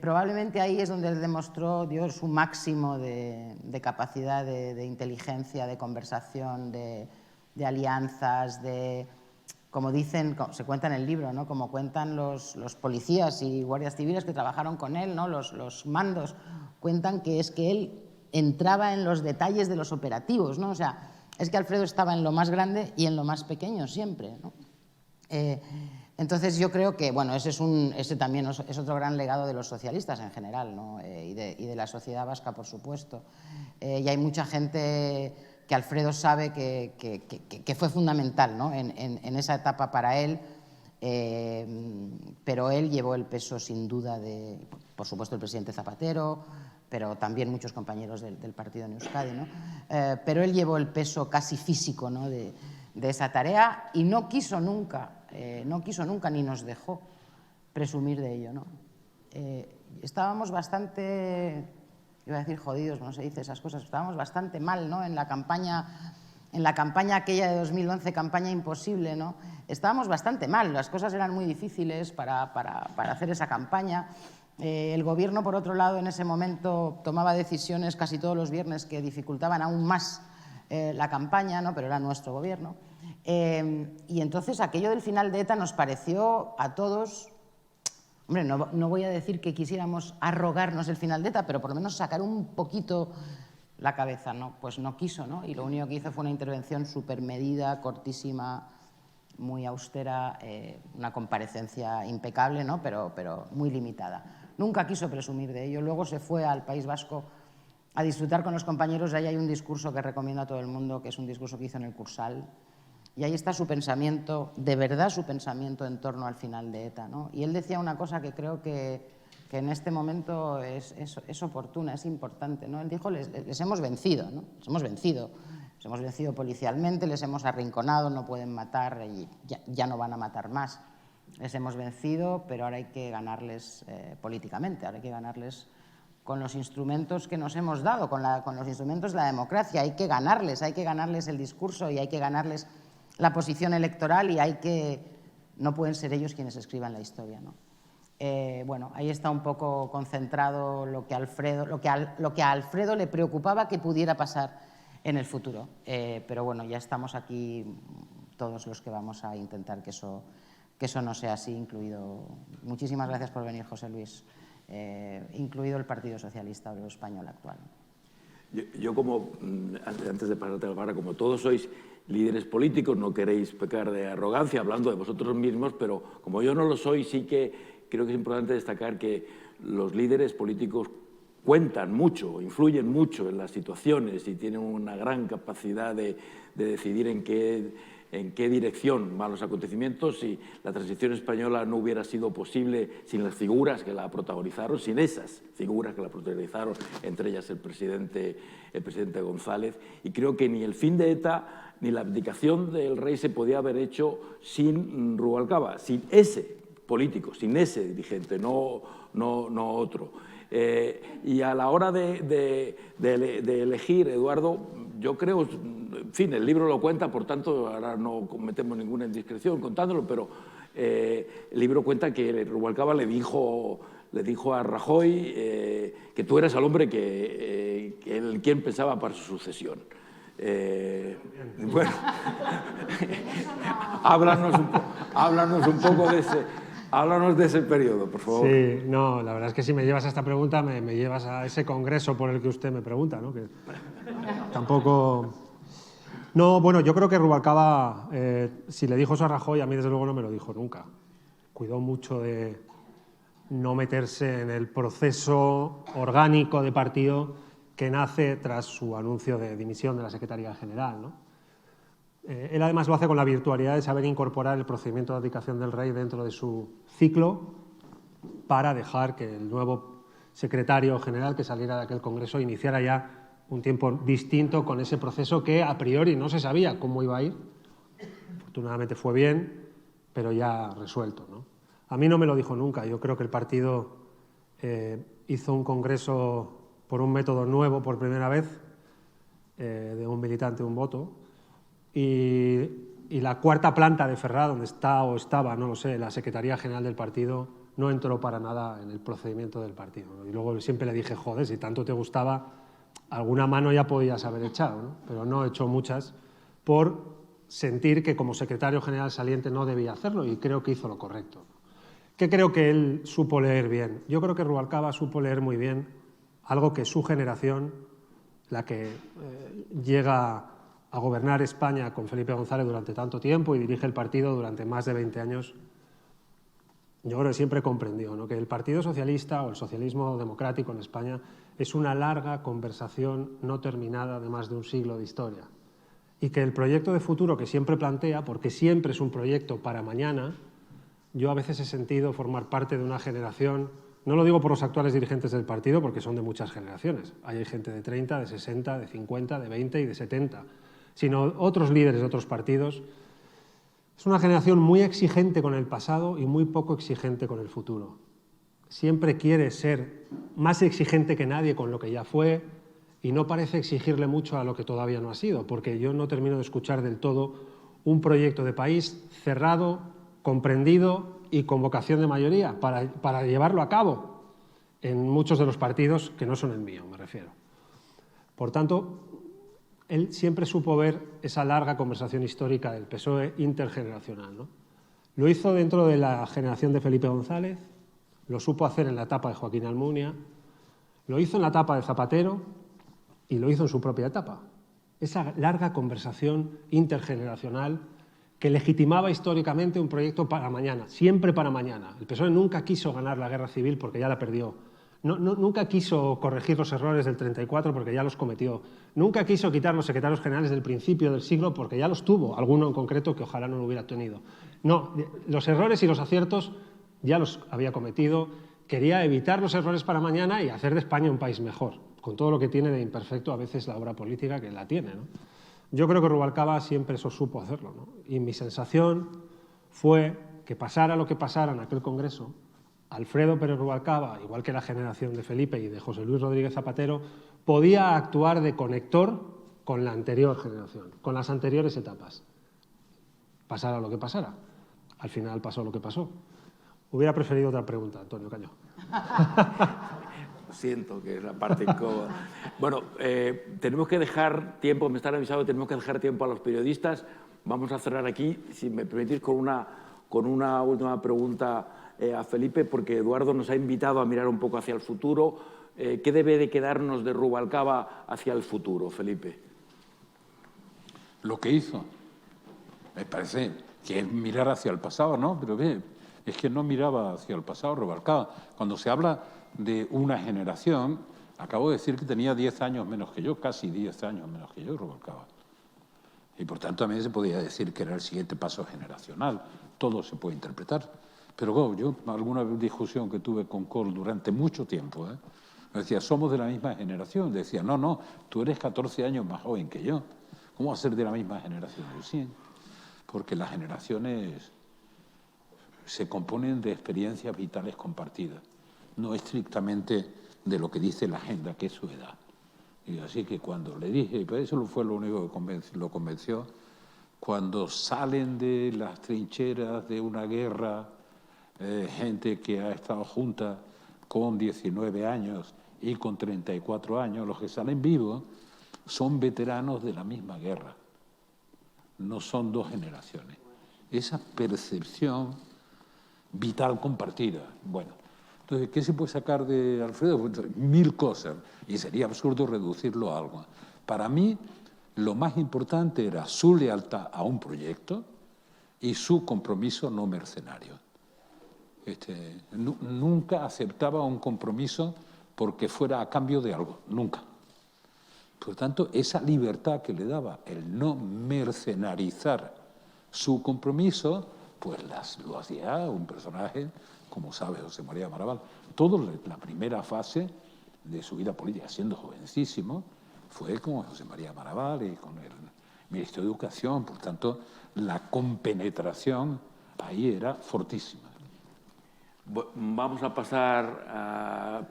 Probablemente ahí es donde él demostró su máximo de capacidad de inteligencia, de conversación, de alianzas, como dicen, se cuenta en el libro, ¿no? Como cuentan los policías y guardias civiles que trabajaron con él, ¿no? Los mandos, cuentan que es que él entraba en los detalles de los operativos, ¿no? O sea, es que Alfredo estaba en lo más grande y en lo más pequeño siempre, ¿no? Entonces yo creo que, bueno, ese también es otro gran legado de los socialistas en general, ¿no? y de la sociedad vasca, por supuesto. Y hay mucha gente que Alfredo sabe que fue fundamental, ¿no? en esa etapa para él, pero él llevó el peso sin duda por supuesto, el presidente Zapatero, pero también muchos compañeros del partido en Euskadi, ¿no? Pero él llevó el peso casi físico, ¿no? de esa tarea y no quiso nunca ni nos dejó presumir de ello, ¿no? estábamos bastante, iba a decir jodidos, no se dice esas cosas, estábamos bastante mal, ¿no? En la campaña aquella de 2011, campaña imposible, ¿no? Estábamos bastante mal, las cosas eran muy difíciles para hacer esa campaña. El gobierno, por otro lado, en ese momento tomaba decisiones casi todos los viernes que dificultaban aún más la campaña, ¿no? Pero era nuestro gobierno. Y entonces aquello del final de ETA nos pareció a todos, hombre, no voy a decir que quisiéramos arrogarnos el final de ETA, pero por lo menos sacar un poquito la cabeza, ¿no? Pues no quiso, ¿no? Y lo único que hizo fue una intervención súper medida, cortísima, muy austera, una comparecencia impecable, ¿no? Pero muy limitada. Nunca quiso presumir de ello. Luego se fue al País Vasco a disfrutar con los compañeros. Ahí hay un discurso que recomiendo a todo el mundo, que es un discurso que hizo en el Cursal. Y ahí está su pensamiento, de verdad su pensamiento en torno al final de ETA, ¿no? Y él decía una cosa que creo que en este momento es oportuna, es importante, ¿no? Él dijo, les hemos vencido, ¿no? Les hemos vencido policialmente, les hemos arrinconado, no pueden matar y ya no van a matar más. Les hemos vencido, pero ahora hay que ganarles políticamente, ahora hay que ganarles con los instrumentos que nos hemos dado, con los instrumentos de la democracia. Hay que ganarles el discurso y hay que ganarles la posición electoral y no pueden ser ellos quienes escriban la historia, ¿no? Bueno, ahí está un poco concentrado lo que a Alfredo le preocupaba que pudiera pasar en el futuro. Pero bueno, ya estamos aquí todos los que vamos a intentar que eso no sea así, incluido... Muchísimas gracias por venir, José Luis, incluido el Partido Socialista Obrero Español actual. Yo como, antes de pasarte a la palabra, como todos sois líderes políticos, no queréis pecar de arrogancia hablando de vosotros mismos, pero como yo no lo soy, sí que creo que es importante destacar que los líderes políticos cuentan mucho, influyen mucho en las situaciones y tienen una gran capacidad de decidir en qué dirección van los acontecimientos. Y la transición española no hubiera sido posible sin las figuras que la protagonizaron, sin esas figuras que la protagonizaron, entre ellas el presidente González. Y creo que ni el fin de ETA ni la abdicación del rey se podía haber hecho sin Rubalcaba, sin ese político, sin ese dirigente, no otro. Y a la hora de elegir, Eduardo, yo creo, en fin, el libro lo cuenta, por tanto, ahora no cometemos ninguna indiscreción contándolo, pero el libro cuenta que Rubalcaba le dijo a Rajoy que tú eras el hombre quien pensaba para su sucesión. Bueno, háblanos un poco de ese... Háblanos de ese periodo, por favor. Sí, no, la verdad es que si me llevas a esta pregunta, me llevas a ese congreso por el que usted me pregunta, ¿no? Que tampoco... No, bueno, yo creo que Rubalcaba, si le dijo eso a Rajoy, a mí desde luego no me lo dijo nunca. Cuidó mucho de no meterse en el proceso orgánico de partido que nace tras su anuncio de dimisión de la Secretaría General, ¿no? Él además lo hace con la virtualidad de saber incorporar el procedimiento de abdicación del rey dentro de su ciclo para dejar que el nuevo secretario general que saliera de aquel congreso iniciara ya un tiempo distinto con ese proceso que a priori no se sabía cómo iba a ir. Afortunadamente fue bien, pero ya resuelto, ¿no? A mí no me lo dijo nunca. Yo creo que el partido hizo un congreso por un método nuevo por primera vez, de un militante, un voto. Y la cuarta planta de Ferrá, donde está o estaba, no lo sé, la Secretaría General del partido, no entró para nada en el procedimiento del partido, ¿no? Y luego siempre le dije, joder, si tanto te gustaba, alguna mano ya podías haber echado, ¿no? Pero no echó muchas por sentir que como secretario general saliente no debía hacerlo, y creo que hizo lo correcto. ¿Qué creo que él supo leer bien? Yo creo que Rubalcaba supo leer muy bien algo que su generación, la que llega a gobernar España con Felipe González durante tanto tiempo y dirige el partido durante más de 20 años, yo creo que siempre comprendió, ¿no? Que el Partido Socialista o el socialismo democrático en España es una larga conversación no terminada de más de un siglo de historia, y que el proyecto de futuro que siempre plantea, porque siempre es un proyecto para mañana, yo a veces he sentido formar parte de una generación, no lo digo por los actuales dirigentes del partido, porque son de muchas generaciones, hay gente de 30, de 60, de 50, de 20 y de 70, sino otros líderes de otros partidos. Es una generación muy exigente con el pasado y muy poco exigente con el futuro. siempre quiere ser más exigente que nadie con lo que ya fue y no parece exigirle mucho a lo que todavía no ha sido, porque yo no termino de escuchar del todo un proyecto de país cerrado, comprendido y con vocación de mayoría para llevarlo a cabo en muchos de los partidos que no son el mío, me refiero. Por tanto, él siempre supo ver esa larga conversación histórica del PSOE intergeneracional, ¿no? Lo hizo dentro de la generación de Felipe González, lo supo hacer en la etapa de Joaquín Almunia, lo hizo en la etapa de Zapatero y lo hizo en su propia etapa. Esa larga conversación intergeneracional que legitimaba históricamente un proyecto para mañana, siempre para mañana. El PSOE nunca quiso ganar la guerra civil porque ya la perdió. Nunca quiso corregir los errores del 34 porque ya los cometió. Nunca quiso quitar los secretarios generales del principio del siglo porque ya los tuvo, alguno en concreto que ojalá no lo hubiera tenido. No, los errores y los aciertos ya los había cometido. Quería evitar los errores para mañana y hacer de España un país mejor, con todo lo que tiene de imperfecto a veces la obra política que la tiene, ¿no? Yo creo que Rubalcaba siempre eso supo hacerlo, ¿no? Y mi sensación fue que pasara lo que pasara en aquel congreso, Alfredo Pérez Rubalcaba, igual que la generación de Felipe y de José Luis Rodríguez Zapatero, podía actuar de conector con la anterior generación, con las anteriores etapas. Pasara lo que pasara. Al final pasó lo que pasó. Hubiera preferido otra pregunta, Antonio Cañó. Siento que es la parte incómoda. Bueno, tenemos que dejar tiempo, me están avisando, tenemos que dejar tiempo a los periodistas. Vamos a cerrar aquí, si me permitís, con una última pregunta a Felipe, porque Eduardo nos ha invitado a mirar un poco hacia el futuro. ¿Qué debe de quedarnos de Rubalcaba hacia el futuro, Felipe? Lo que hizo. Me parece que es mirar hacia el pasado, ¿no? Pero ve, es que no miraba hacia el pasado Rubalcaba. Cuando se habla de una generación, acabo de decir que tenía 10 años menos que yo, casi 10 años menos que yo, Rubalcaba. Y por tanto también se podía decir que era el siguiente paso generacional. Todo se puede interpretar. Pero bueno, yo, alguna discusión que tuve con Kohl durante mucho tiempo, me decía, somos de la misma generación. Decía, no, tú eres 14 años más joven que yo. ¿Cómo va a ser de la misma generación? Yo, sí, porque las generaciones se componen de experiencias vitales compartidas, no estrictamente de lo que dice la agenda, que es su edad. Y así que cuando le dije, pues eso fue lo único que lo convenció, cuando salen de las trincheras de una guerra, gente que ha estado junta con 19 años y con 34 años, los que salen vivos son veteranos de la misma guerra, no son dos generaciones. Esa percepción vital compartida, bueno. Entonces, ¿qué se puede sacar de Alfredo? Pues, 1000 cosas, y sería absurdo reducirlo a algo. Para mí, lo más importante era su lealtad a un proyecto y su compromiso no mercenario. Nunca aceptaba un compromiso porque fuera a cambio de algo, nunca. Por tanto, esa libertad que le daba el no mercenarizar su compromiso, pues lo hacía un personaje, como sabe José María Maravall. Toda la primera fase de su vida política, siendo jovencísimo, fue con José María Maravall y con el Ministro de Educación. Por tanto, la compenetración ahí era fortísima. Vamos a pasar a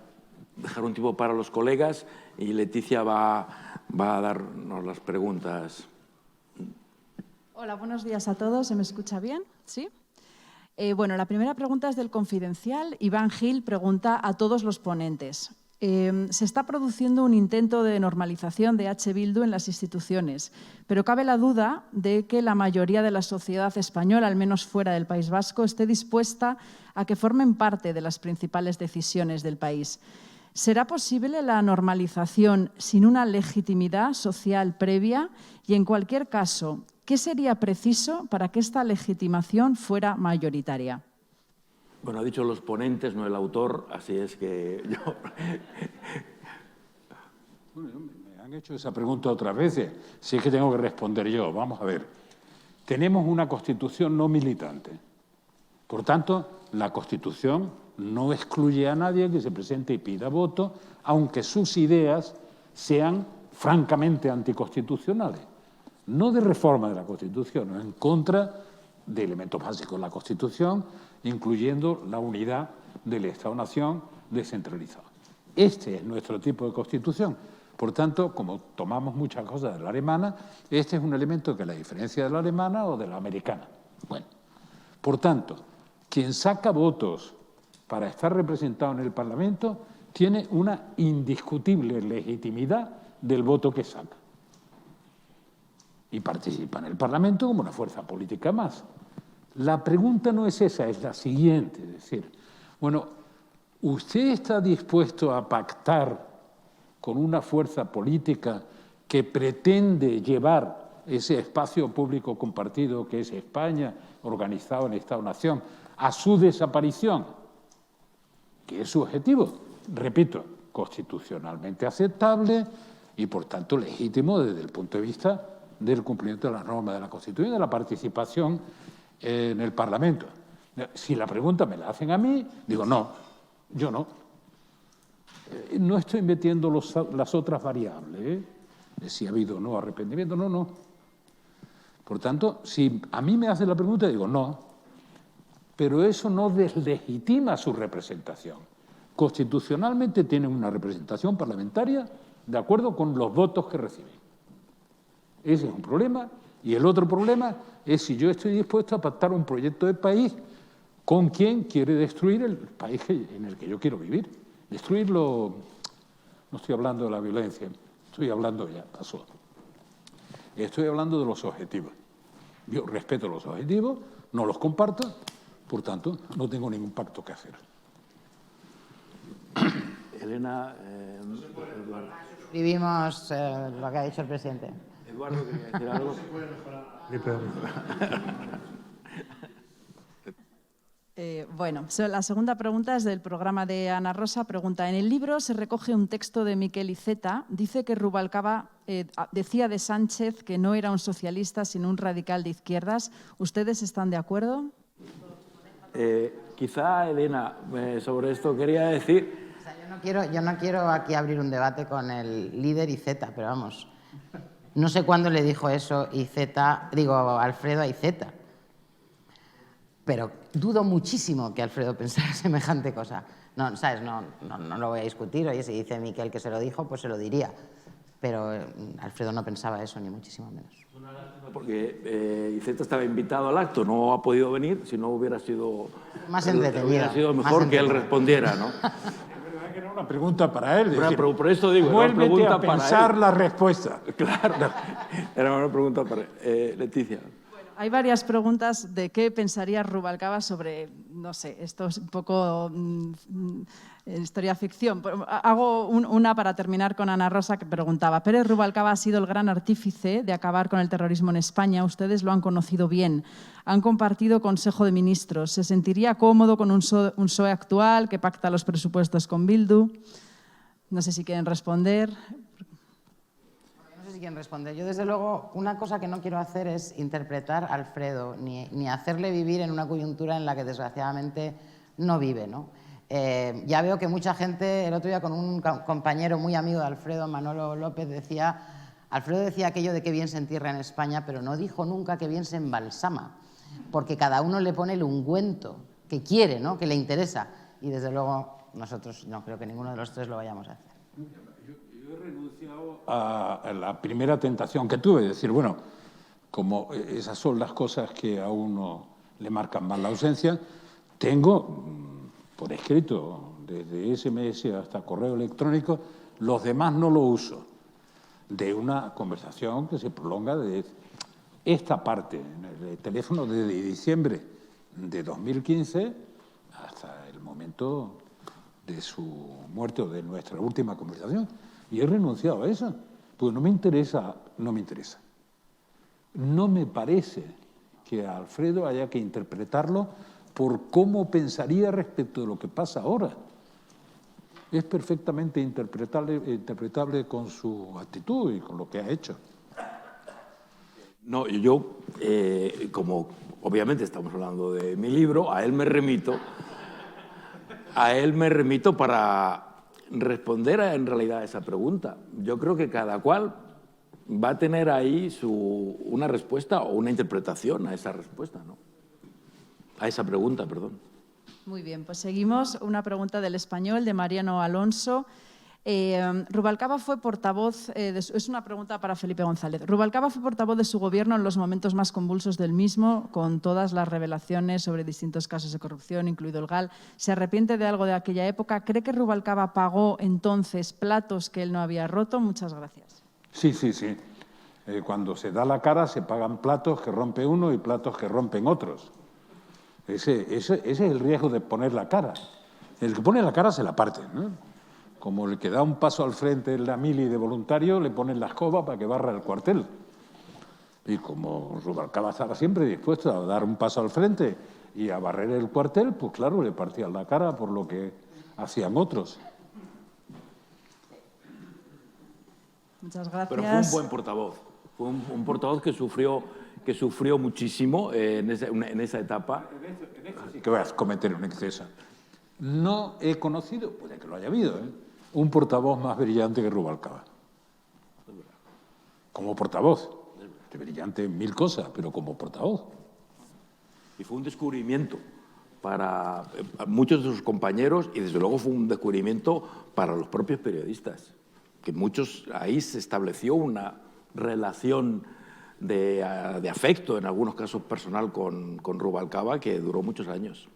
dejar un tiempo para los colegas y Leticia va a darnos las preguntas. Hola, buenos días a todos. ¿Se me escucha bien? ¿Sí? Bueno, la primera pregunta es del Confidencial. Iván Gil pregunta a todos los ponentes. Se está produciendo un intento de normalización de H. Bildu en las instituciones, pero cabe la duda de que la mayoría de la sociedad española, al menos fuera del País Vasco, esté dispuesta a que formen parte de las principales decisiones del país. ¿Será posible la normalización sin una legitimidad social previa? Y, en cualquier caso, ¿qué sería preciso para que esta legitimación fuera mayoritaria? Bueno, ha dicho los ponentes, no el autor, así es que yo... Me han hecho esa pregunta otras veces, si es que tengo que responder yo. Vamos a ver. Tenemos una Constitución no militante. Por tanto, la Constitución no excluye a nadie que se presente y pida voto, aunque sus ideas sean francamente anticonstitucionales. No de reforma de la Constitución, no en contra de elementos básicos de la Constitución, incluyendo la unidad del Estado-Nación descentralizado. Este es nuestro tipo de constitución. Por tanto, como tomamos muchas cosas de la alemana, este es un elemento que la diferencia de la alemana o de la americana. Bueno, por tanto, quien saca votos para estar representado en el Parlamento tiene una indiscutible legitimidad del voto que saca. Y participa en el Parlamento como una fuerza política más. La pregunta no es esa, es la siguiente. Es decir, bueno, ¿usted está dispuesto a pactar con una fuerza política que pretende llevar ese espacio público compartido que es España, organizado en Estado-Nación, a su desaparición? Que es su objetivo, repito, constitucionalmente aceptable y, por tanto, legítimo desde el punto de vista del cumplimiento de las normas de la Constitución y de la participación en el Parlamento. Si la pregunta me la hacen a mí, digo, no, yo no. No estoy metiendo las otras variables, de si ha habido o no arrepentimiento, no. Por tanto, si a mí me hacen la pregunta, digo, no. Pero eso no deslegitima su representación. Constitucionalmente tienen una representación parlamentaria de acuerdo con los votos que reciben. Ese es un problema. Y el otro problema es si yo estoy dispuesto a pactar un proyecto de país con quien quiere destruir el país en el que yo quiero vivir. Destruirlo, no estoy hablando de la violencia, estoy hablando, ya pasó. Estoy hablando de los objetivos. Yo respeto los objetivos, no los comparto, por tanto, no tengo ningún pacto que hacer. Elena, Vivimos lo que ha dicho el presidente. Eduardo quería decir algo. Bueno, la segunda pregunta es del programa de Ana Rosa. Pregunta, en el libro se recoge un texto de Miquel Iceta. Dice que Rubalcaba decía de Sánchez que no era un socialista, sino un radical de izquierdas. ¿Ustedes están de acuerdo? Quizá, Elena, sobre esto quería decir... O sea, yo no quiero aquí abrir un debate con el líder Iceta, pero vamos, no sé cuándo le dijo eso Alfredo a Iceta. Pero dudo muchísimo que Alfredo pensara semejante cosa. No, ¿sabes? No lo voy a discutir. Oye, si dice Miquel que se lo dijo, pues se lo diría. Pero Alfredo no pensaba eso, ni muchísimo menos. Porque Iceta estaba invitado al acto, no ha podido venir, si no hubiera sido... Más entretenido. Hubiera sido mejor que él respondiera, ¿no? Es verdad que era una pregunta para él. Pero por eso digo, era una vuélvete pregunta a pensar para él. la respuesta. Claro, era una pregunta para Leticia. Hay varias preguntas de qué pensaría Rubalcaba sobre, no sé, esto es un poco historia ficción. Hago una para terminar con Ana Rosa, que preguntaba, Pérez Rubalcaba ha sido el gran artífice de acabar con el terrorismo en España. Ustedes lo han conocido bien. Han compartido Consejo de Ministros. ¿Se sentiría cómodo con un PSOE actual que pacta los presupuestos con Bildu? No sé si quieren responder. No sé si quieren responder. Yo, desde luego, una cosa que no quiero hacer es interpretar a Alfredo, ni hacerle vivir en una coyuntura en la que, desgraciadamente, no vive, ¿no? Ya veo que mucha gente, el otro día con un compañero muy amigo de Alfredo, Manolo López, Alfredo decía aquello de que bien se entierra en España, pero no dijo nunca que bien se embalsama, porque cada uno le pone el ungüento que quiere, ¿no? Que le interesa. Y, desde luego, nosotros no creo que ninguno de los tres lo vayamos a hacer. Yo he renunciado a la primera tentación que tuve, de decir, bueno, como esas son las cosas que a uno le marcan más la ausencia, tengo por escrito, desde SMS hasta correo electrónico, los demás no lo uso, de una conversación que se prolonga de esta parte, en el teléfono desde diciembre de 2015 hasta el momento de su muerte o de nuestra última conversación. Y he renunciado a eso, porque no me interesa. No me parece que a Alfredo haya que interpretarlo por cómo pensaría respecto de lo que pasa ahora. Es perfectamente interpretable con su actitud y con lo que ha hecho. No, yo, como obviamente estamos hablando de mi libro, a él me remito para responder en realidad a esa pregunta. Yo creo que cada cual va a tener ahí una respuesta o una interpretación a esa respuesta, ¿no? A esa pregunta, perdón. Muy bien, pues seguimos. Una pregunta del Español, de Mariano Alonso. Rubalcaba fue portavoz, es una pregunta para Felipe González. Rubalcaba fue portavoz de su gobierno en los momentos más convulsos del mismo, con todas las revelaciones sobre distintos casos de corrupción, incluido el GAL. ¿Se arrepiente de algo de aquella época? ¿Cree que Rubalcaba pagó entonces platos que él no había roto? Muchas gracias. Sí. Cuando se da la cara se pagan platos que rompe uno y platos que rompen otros. Ese es el riesgo de poner la cara. El que pone la cara se la parte, ¿no? Como el que da un paso al frente en la mili de voluntario, le ponen la escoba para que barra el cuartel. Y como Rubalcaba estaba siempre dispuesto a dar un paso al frente y a barrer el cuartel, pues claro, le partían la cara por lo que hacían otros. Muchas gracias. Pero fue un buen portavoz. Fue un portavoz que sufrió muchísimo en esa etapa. Sí que voy a cometer un exceso. No he conocido, puede que lo haya habido, un portavoz más brillante que Rubalcaba. Como portavoz. Brillante en mil cosas, pero como portavoz. Y fue un descubrimiento para muchos de sus compañeros y desde luego fue un descubrimiento para los propios periodistas, que muchos ahí se estableció una relación de afecto, en algunos casos personal, con Rubalcaba, que duró muchos años.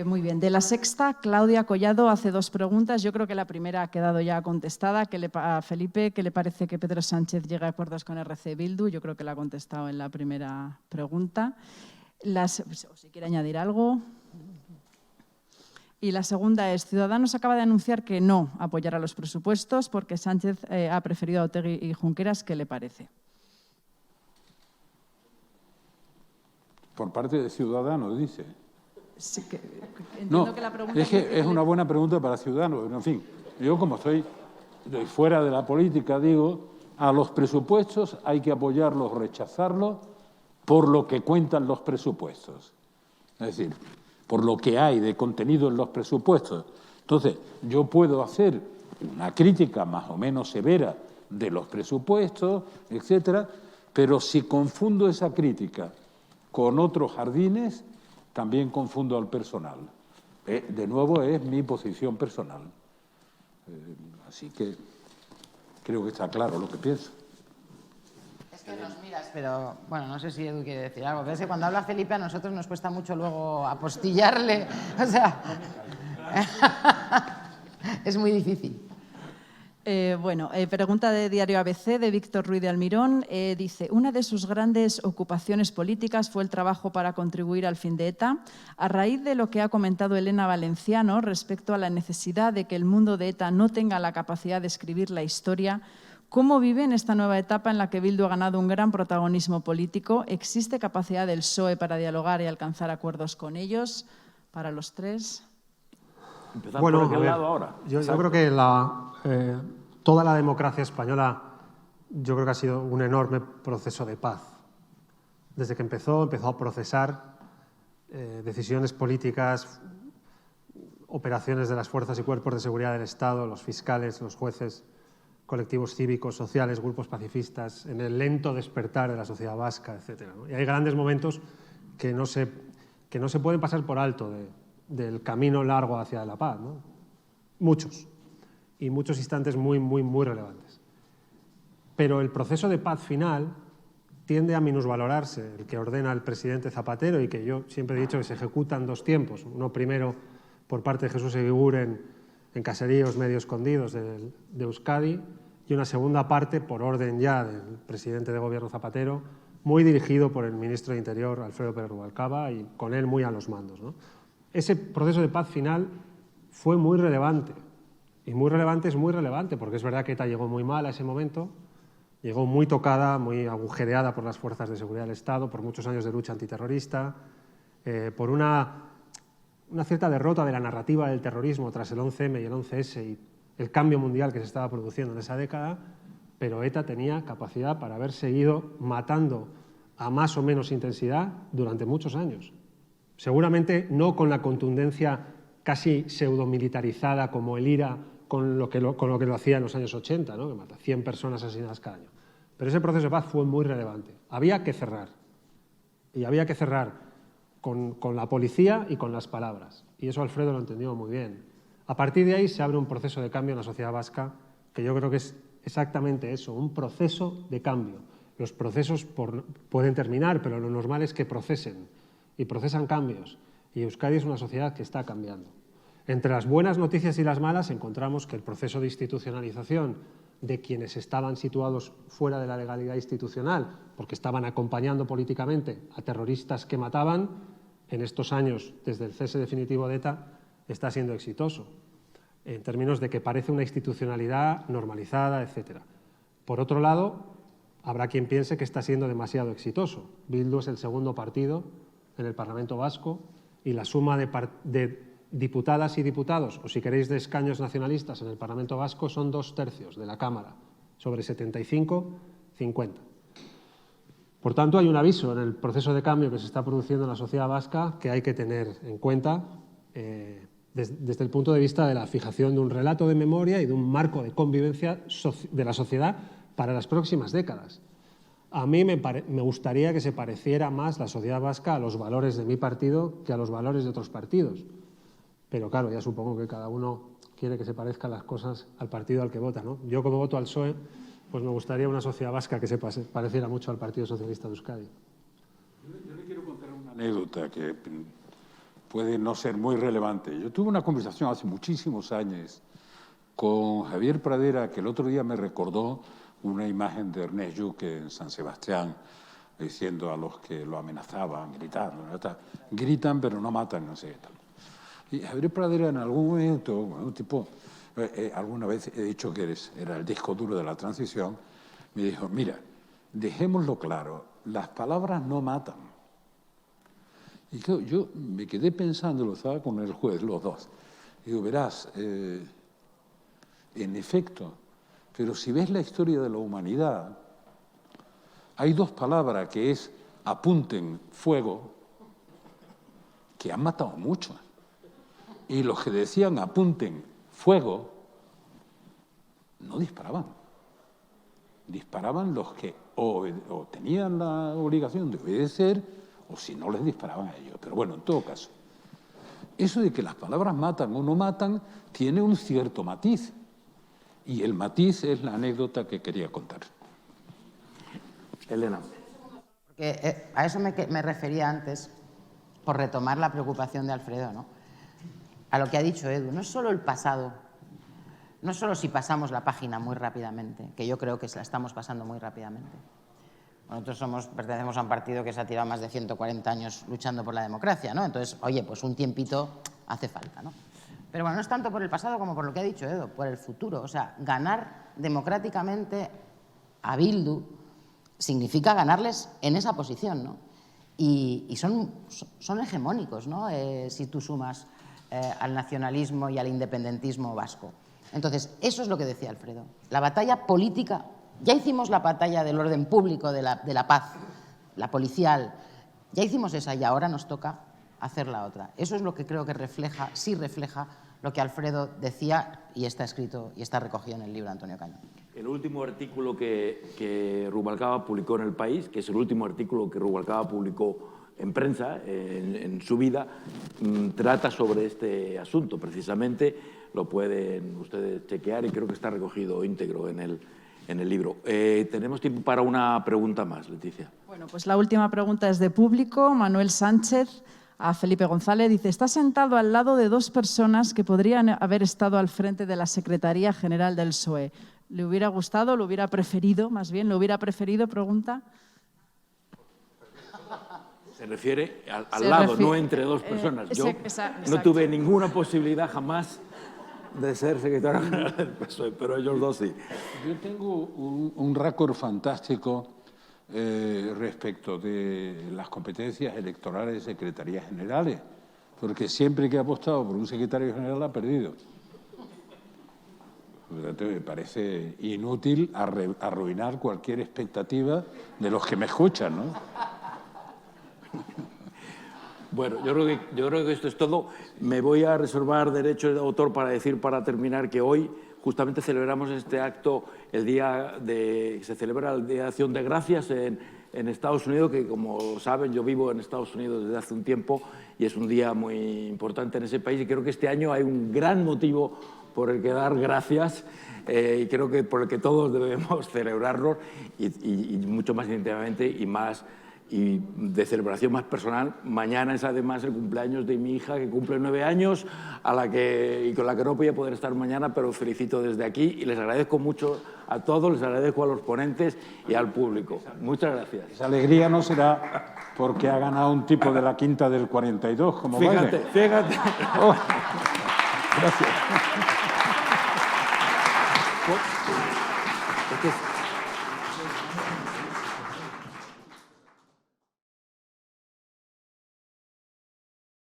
Muy bien. De La Sexta, Claudia Collado hace dos preguntas. Yo creo que la primera ha quedado ya contestada. A Felipe, ¿qué le parece que Pedro Sánchez llegue a acuerdos con RC Bildu? Yo creo que la ha contestado en la primera pregunta. Si quiere añadir algo. Y la segunda es, Ciudadanos acaba de anunciar que no apoyará los presupuestos porque Sánchez ha preferido a Otegi y Junqueras. ¿Qué le parece? Por parte de Ciudadanos, dice. Sí, entiendo No, que la pregunta es que es una buena pregunta para Ciudadanos. En fin, yo como estoy fuera de la política, digo, a los presupuestos hay que apoyarlos, rechazarlos por lo que cuentan los presupuestos. Es decir, por lo que hay de contenido en los presupuestos. Entonces, yo puedo hacer una crítica más o menos severa de los presupuestos, etcétera, pero si confundo esa crítica con otros jardines, también confundo al personal. De nuevo, es mi posición personal. Así que creo que está claro lo que pienso. Es que nos miras, pero bueno, no sé si Edu quiere decir algo. Pero es que cuando habla Felipe a nosotros nos cuesta mucho luego apostillarle. O sea, es muy difícil. Pregunta de Diario ABC de Víctor Ruiz de Almirón. Dice, una de sus grandes ocupaciones políticas fue el trabajo para contribuir al fin de ETA. A raíz de lo que ha comentado Elena Valenciano respecto a la necesidad de que el mundo de ETA no tenga la capacidad de escribir la historia, ¿cómo vive en esta nueva etapa en la que Bildu ha ganado un gran protagonismo político? ¿Existe capacidad del PSOE para dialogar y alcanzar acuerdos con ellos? Para los tres. Empezar por aquel lado ahora. Yo creo que toda la democracia española yo creo que ha sido un enorme proceso de paz. Desde que empezó a procesar decisiones políticas, operaciones de las fuerzas y cuerpos de seguridad del Estado, los fiscales, los jueces, colectivos cívicos, sociales, grupos pacifistas, en el lento despertar de la sociedad vasca, etc. ¿no? Y hay grandes momentos que no se pueden pasar por alto del camino largo hacia la paz, ¿no? Muchos instantes muy, muy, muy relevantes. Pero el proceso de paz final tiende a minusvalorarse, el que ordena el presidente Zapatero y que yo siempre he dicho que se ejecutan dos tiempos, uno primero por parte de Jesús Eguiguren en caseríos medio escondidos de Euskadi y una segunda parte por orden ya del presidente de gobierno Zapatero, muy dirigido por el ministro de Interior, Alfredo Pérez Rubalcaba, y con él muy a los mandos, ¿no? Ese proceso de paz final fue muy relevante. Y muy relevante es muy relevante, porque es verdad que ETA llegó muy mal a ese momento, llegó muy tocada, muy agujereada por las fuerzas de seguridad del Estado, por muchos años de lucha antiterrorista, por una cierta derrota de la narrativa del terrorismo tras el 11M y el 11S y el cambio mundial que se estaba produciendo en esa década, pero ETA tenía capacidad para haber seguido matando a más o menos intensidad durante muchos años. Seguramente no con la contundencia casi pseudomilitarizada como el IRA con lo que lo hacía en los años 80, ¿no? Que mata 100 personas asesinadas cada año. Pero ese proceso de paz fue muy relevante. Había que cerrar. Y había que cerrar con la policía y con las palabras. Y eso Alfredo lo entendió muy bien. A partir de ahí se abre un proceso de cambio en la sociedad vasca que yo creo que es exactamente eso, un proceso de cambio. Los procesos pueden terminar, pero lo normal es que procesen y procesan cambios. Y Euskadi es una sociedad que está cambiando. Entre las buenas noticias y las malas encontramos que el proceso de institucionalización de quienes estaban situados fuera de la legalidad institucional, porque estaban acompañando políticamente a terroristas que mataban, en estos años, desde el cese definitivo de ETA, está siendo exitoso, en términos de que parece una institucionalidad normalizada, etc. Por otro lado, habrá quien piense que está siendo demasiado exitoso. Bildu es el segundo partido en el Parlamento Vasco y la suma de diputadas y diputados, o si queréis de escaños nacionalistas en el Parlamento Vasco, son 2/3 de la Cámara, sobre 75-50. Por tanto, hay un aviso en el proceso de cambio que se está produciendo en la sociedad vasca que hay que tener en cuenta desde el punto de vista de la fijación de un relato de memoria y de un marco de convivencia de la sociedad para las próximas décadas. A mí me gustaría que se pareciera más la sociedad vasca a los valores de mi partido que a los valores de otros partidos. Pero claro, ya supongo que cada uno quiere que se parezcan las cosas al partido al que vota, ¿no? Yo, como voto al PSOE, pues me gustaría una sociedad vasca que se pareciera mucho al Partido Socialista de Euskadi. Yo le quiero contar una anécdota que puede no ser muy relevante. Yo tuve una conversación hace muchísimos años con Javier Pradera, que el otro día me recordó una imagen de Ernest Lluch en San Sebastián, diciendo a los que lo amenazaban, gritan pero no matan, no sé qué tal. Y Javier Pradera en algún momento, un tipo, alguna vez he dicho que era el disco duro de la transición, me dijo, mira, dejémoslo claro, las palabras no matan. Y yo me quedé pensando, lo estaba con el juez, los dos. Digo, verás, en efecto, pero si ves la historia de la humanidad, hay dos palabras que es apunten, fuego, que han matado mucho. Y los que decían apunten, fuego, no disparaban. Disparaban los que o tenían la obligación de obedecer o si no les disparaban a ellos. Pero bueno, en todo caso, eso de que las palabras matan o no matan tiene un cierto matiz. Y el matiz es la anécdota que quería contar. Elena. Porque a eso me refería antes, por retomar la preocupación de Alfredo, ¿no? A lo que ha dicho Edu, no es solo el pasado, no es solo si pasamos la página muy rápidamente, que yo creo que la estamos pasando muy rápidamente. Nosotros pertenecemos a un partido que se ha tirado más de 140 años luchando por la democracia, ¿no? Entonces, oye, pues un tiempito hace falta, ¿no? Pero bueno, no es tanto por el pasado como por lo que ha dicho Edu, por el futuro. O sea, ganar democráticamente a Bildu significa ganarles en esa posición, ¿no? Y son hegemónicos, ¿no? Si tú sumas al nacionalismo y al independentismo vasco. Entonces, eso es lo que decía Alfredo. La batalla política, ya hicimos la batalla del orden público, de la paz, la policial, ya hicimos esa y ahora nos toca hacer la otra. Eso es lo que creo que refleja, sí refleja lo que Alfredo decía y está escrito y está recogido en el libro de Antonio Cañón. El último artículo que Rubalcaba publicó en El País, que es el último artículo que Rubalcaba publicó en prensa, en su vida, trata sobre este asunto. Precisamente lo pueden ustedes chequear y creo que está recogido íntegro en el libro. Tenemos tiempo para una pregunta más, Leticia. Bueno, pues la última pregunta es de público. Manuel Sánchez a Felipe González dice, está sentado al lado de dos personas que podrían haber estado al frente de la Secretaría General del PSOE. ¿Le hubiera gustado, lo hubiera preferido, más bien, lo hubiera preferido, pregunta? Se refiere al lado, no entre dos personas. Yo no tuve ninguna posibilidad jamás de ser secretario general del PSOE, pero ellos dos sí. Yo tengo un récord fantástico respecto de las competencias electorales de secretarías generales, porque siempre que he apostado por un secretario general ha perdido. Por lo tanto, me parece inútil arruinar cualquier expectativa de los que me escuchan, ¿no? Bueno, yo creo que esto es todo. Me voy a reservar derecho de autor para decir, para terminar, que hoy justamente celebramos este acto, se celebra el Día de Acción de Gracias en en Estados Unidos, que como saben yo vivo en Estados Unidos desde hace un tiempo y es un día muy importante en ese país y creo que este año hay un gran motivo por el que dar gracias y creo que por el que todos debemos celebrarlo y mucho más íntimamente y de celebración más personal. Mañana es además el cumpleaños de mi hija, que cumple 9 años, y con la que no voy a poder estar mañana, pero felicito desde aquí y les agradezco mucho a todos, les agradezco a los ponentes y al público. Muchas gracias. Esa alegría no será porque ha ganado un tipo de la quinta del 42, como Fíjate, Biden. fíjate. Oh, gracias. Es que